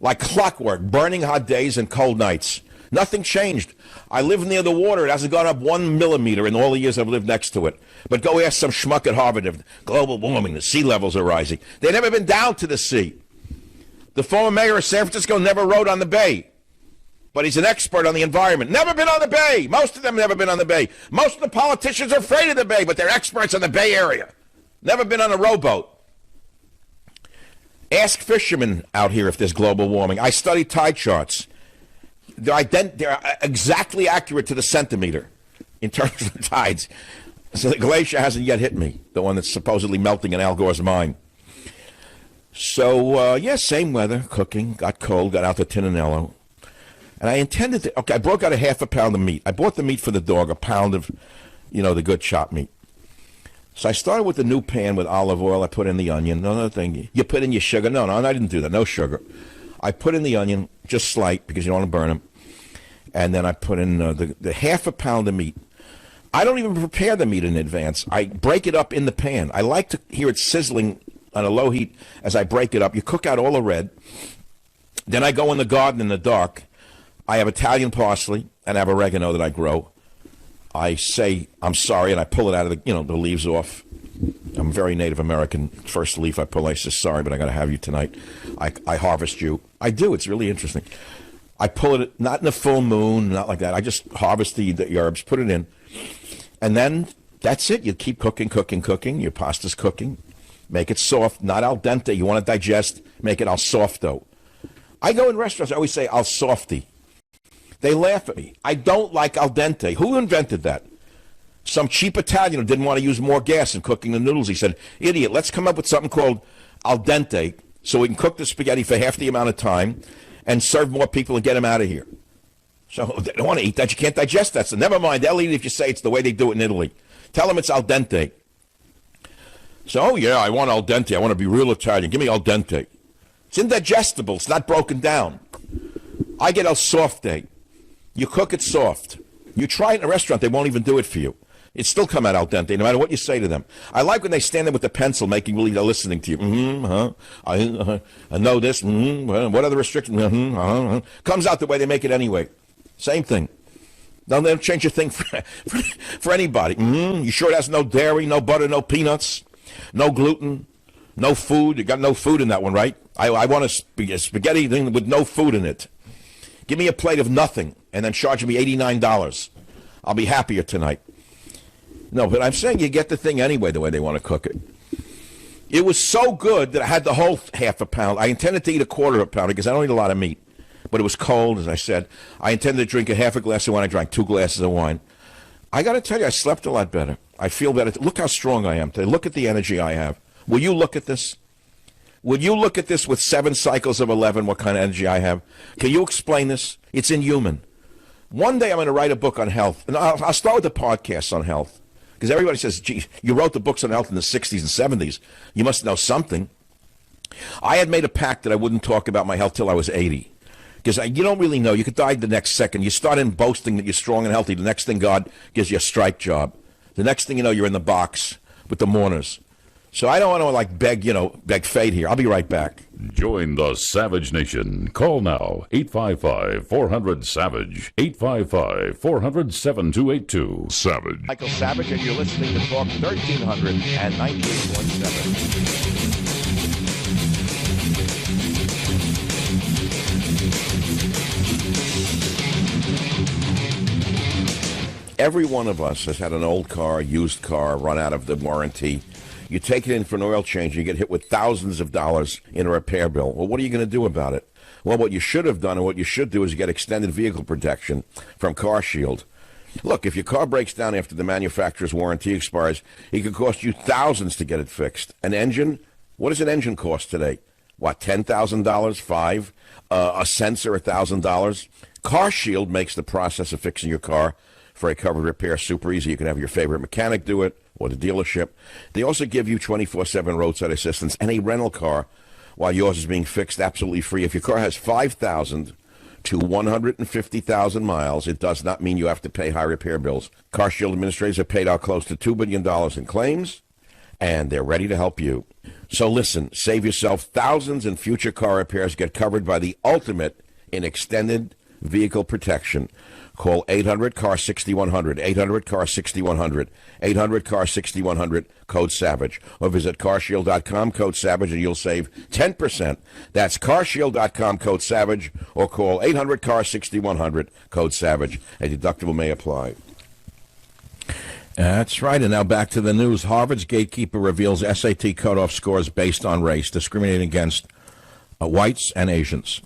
burning hot days and cold nights. Nothing changed. I live near the water. It hasn't gone up 1 millimeter in all the years I've lived next to it. But go ask some schmuck at Harvard if global warming, the sea levels are rising. They've never been down to the sea. The former mayor of San Francisco never rode on the bay. But he's an expert on the environment. Never been on the bay. Most of them never been on the bay. Most of the politicians are afraid of the bay, but they're experts on the Bay Area. Never been on a rowboat. Ask fishermen out here if there's global warming. I study tide charts. They're exactly accurate to the centimeter in terms of the tides. So the glacier hasn't yet hit me, the one that's supposedly melting in Al Gore's mind. So, same weather, cooking, got cold, got out the Tinanello. And I intended to, I broke out a half a pound of meat. I bought the meat for the dog, a pound of, the good chopped meat. So I started with the new pan with olive oil. I put in the onion. Another thing, you put in your sugar. No, I didn't do that. No sugar. I put in the onion, just slight, because you don't want to burn them. And then I put in the half a pound of meat. I don't even prepare the meat in advance. I break it up in the pan. I like to hear it sizzling on a low heat as I break it up. You cook out all the red. Then I go in the garden in the dark. I have Italian parsley and I have oregano that I grow. I say, I'm sorry, and I pull it out of the leaves off. I'm very Native American. First leaf I pull, I say, sorry, but I got to have you tonight. I harvest you. I do. It's really interesting. I pull it, not in a full moon, not like that. I just harvest the herbs, put it in. And then that's it. You keep cooking. Your pasta's cooking. Make it soft, not al dente. You want to digest, make it al softo. I go in restaurants, I always say al softy. They laugh at me. I don't like al dente. Who invented that? Some cheap Italian who didn't want to use more gas in cooking the noodles. He said, idiot, let's come up with something called al dente so we can cook the spaghetti for half the amount of time and serve more people and get them out of here. So they don't want to eat that. You can't digest that. So never mind. They'll eat it if you say it's the way they do it in Italy. Tell them it's al dente. So, I want al dente. I want to be real Italian. Give me al dente. It's indigestible. It's not broken down. I get al softe. You cook it soft. You try it in a restaurant, they won't even do it for you. It still come out al dente, no matter what you say to them. I like when they stand there with the pencil making believe they're listening to you. I know this. What are the restrictions? Comes out the way they make it anyway. Same thing. They don't change a thing for anybody. You sure it has no dairy, no butter, no peanuts, no gluten, no food? You got no food in that one, right? I want a spaghetti thing with no food in it. Give me a plate of nothing and then charge me $89. I'll be happier tonight. No, but I'm saying you get the thing anyway the way they want to cook it. It was so good that I had the whole half a pound. I intended to eat a quarter of a pound because I don't eat a lot of meat. But it was cold, as I said. I intended to drink a half a glass of wine. I drank 2 glasses of wine. I got to tell you, I slept a lot better. I feel better. Look how strong I am today. Look at the energy I have. Will you look at this? Would you look at this with 7 cycles of 11, what kind of energy I have? Can you explain this? It's inhuman. One day I'm going to write a book on health. And I'll start with the podcast on health. Because everybody says, gee, you wrote the books on health in the 60s and 70s. You must know something. I had made a pact that I wouldn't talk about my health till I was 80. Because you don't really know. You could die the next second. You start in boasting that you're strong and healthy. The next thing, God gives you a strike job. The next thing you know, you're in the box with the mourners. So I don't want to, beg fate here. I'll be right back. Join the Savage Nation. Call now, 855-400-SAVAGE, 855-400-7282. Savage. Michael Savage, and you're listening to Talk 1300 and 98.7. Every one of us has had an old car, used car, run out of the warranty. You take it in for an oil change, you get hit with thousands of dollars in a repair bill. Well, what are you going to do about it? Well, what you should have done and what you should do is get extended vehicle protection from CarShield. Look, if your car breaks down after the manufacturer's warranty expires, it could cost you thousands to get it fixed. An engine? What does an engine cost today? What, $10,000? $5,000? A sensor, $1,000? CarShield makes the process of fixing your car for a covered repair super easy. You can have your favorite mechanic do it or the dealership. They also give you 24/7 roadside assistance and a rental car while yours is being fixed absolutely free. If your car has 5,000 to 150,000 miles, it does not mean you have to pay high repair bills. CarShield administrators have paid out close to $2 billion in claims, and they're ready to help you. So listen, save yourself thousands in future car repairs. Get covered by the ultimate in extended vehicle protection. Call 800-CAR-6100, 800-CAR-6100, 800-CAR-6100, code SAVAGE, or visit carshield.com, code SAVAGE, and you'll save 10%. That's carshield.com, code SAVAGE, or call 800-CAR-6100, code SAVAGE. A deductible may apply. That's right, and now back to the news. Harvard's gatekeeper reveals SAT cutoff scores based on race, discriminating against whites and Asians.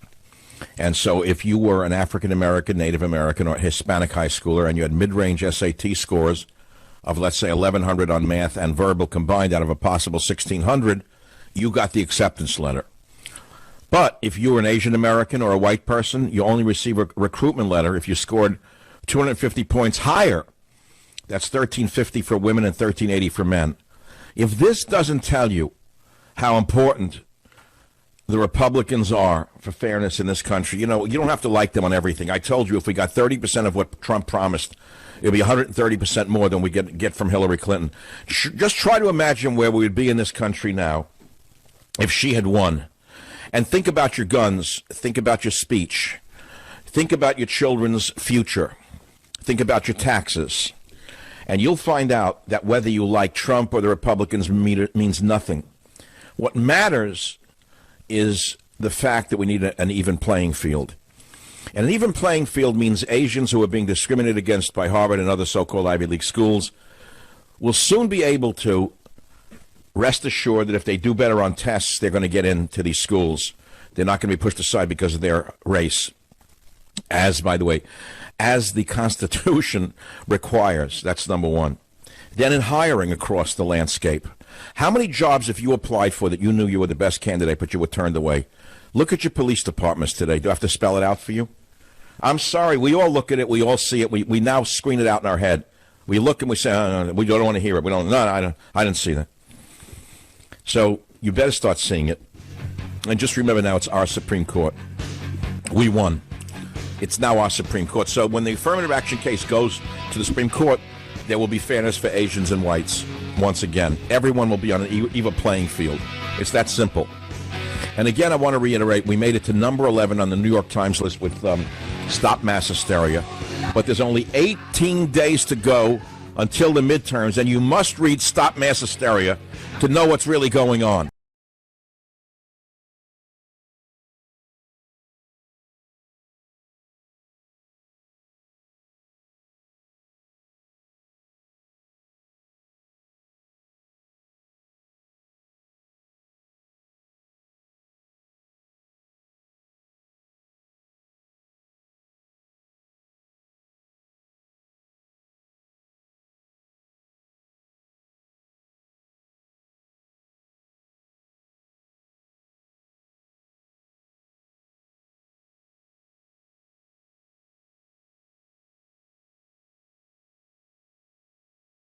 And so if you were an African-American, Native American, or Hispanic high schooler and you had mid-range SAT scores of, let's say, 1,100 on math and verbal combined out of a possible 1,600, you got the acceptance letter. But if you were an Asian American or a white person, you only receive a recruitment letter if you scored 250 points higher. That's 1,350 for women and 1,380 for men. If this doesn't tell you how important the Republicans are for fairness in this country, you know, you don't have to like them on everything. I told you if we got 30% of what Trump promised, it'll be 130% more than we get from Hillary Clinton. Just try to imagine where we would be in this country now if she had won. And think about your guns. Think about your speech. Think about your children's future. Think about your taxes. And you'll find out that whether you like Trump or the Republicans means nothing. What matters is the fact that we need an even playing field. And an even playing field means Asians who are being discriminated against by Harvard and other so-called Ivy League schools will soon be able to rest assured that if they do better on tests, they're going to get into these schools. They're not going to be pushed aside because of their race. As, by the way, as the Constitution requires. That's number one. Then in hiring across the landscape. How many jobs have you applied for that you knew you were the best candidate, but you were turned away? Look at your police departments today. Do I have to spell it out for you? I'm sorry. We all look at it. We all see it. We now screen it out in our head. We look and we say, oh, no, we don't want to hear it. We don't. No, I didn't see that. So you better start seeing it. And just remember now, it's our Supreme Court. We won. It's now our Supreme Court. So when the affirmative action case goes to the Supreme Court, there will be fairness for Asians and whites once again. Everyone will be on an even playing field. It's that simple. And again, I want to reiterate, we made it to number 11 on the New York Times list with Stop Mass Hysteria. But there's only 18 days to go until the midterms, and you must read Stop Mass Hysteria to know what's really going on.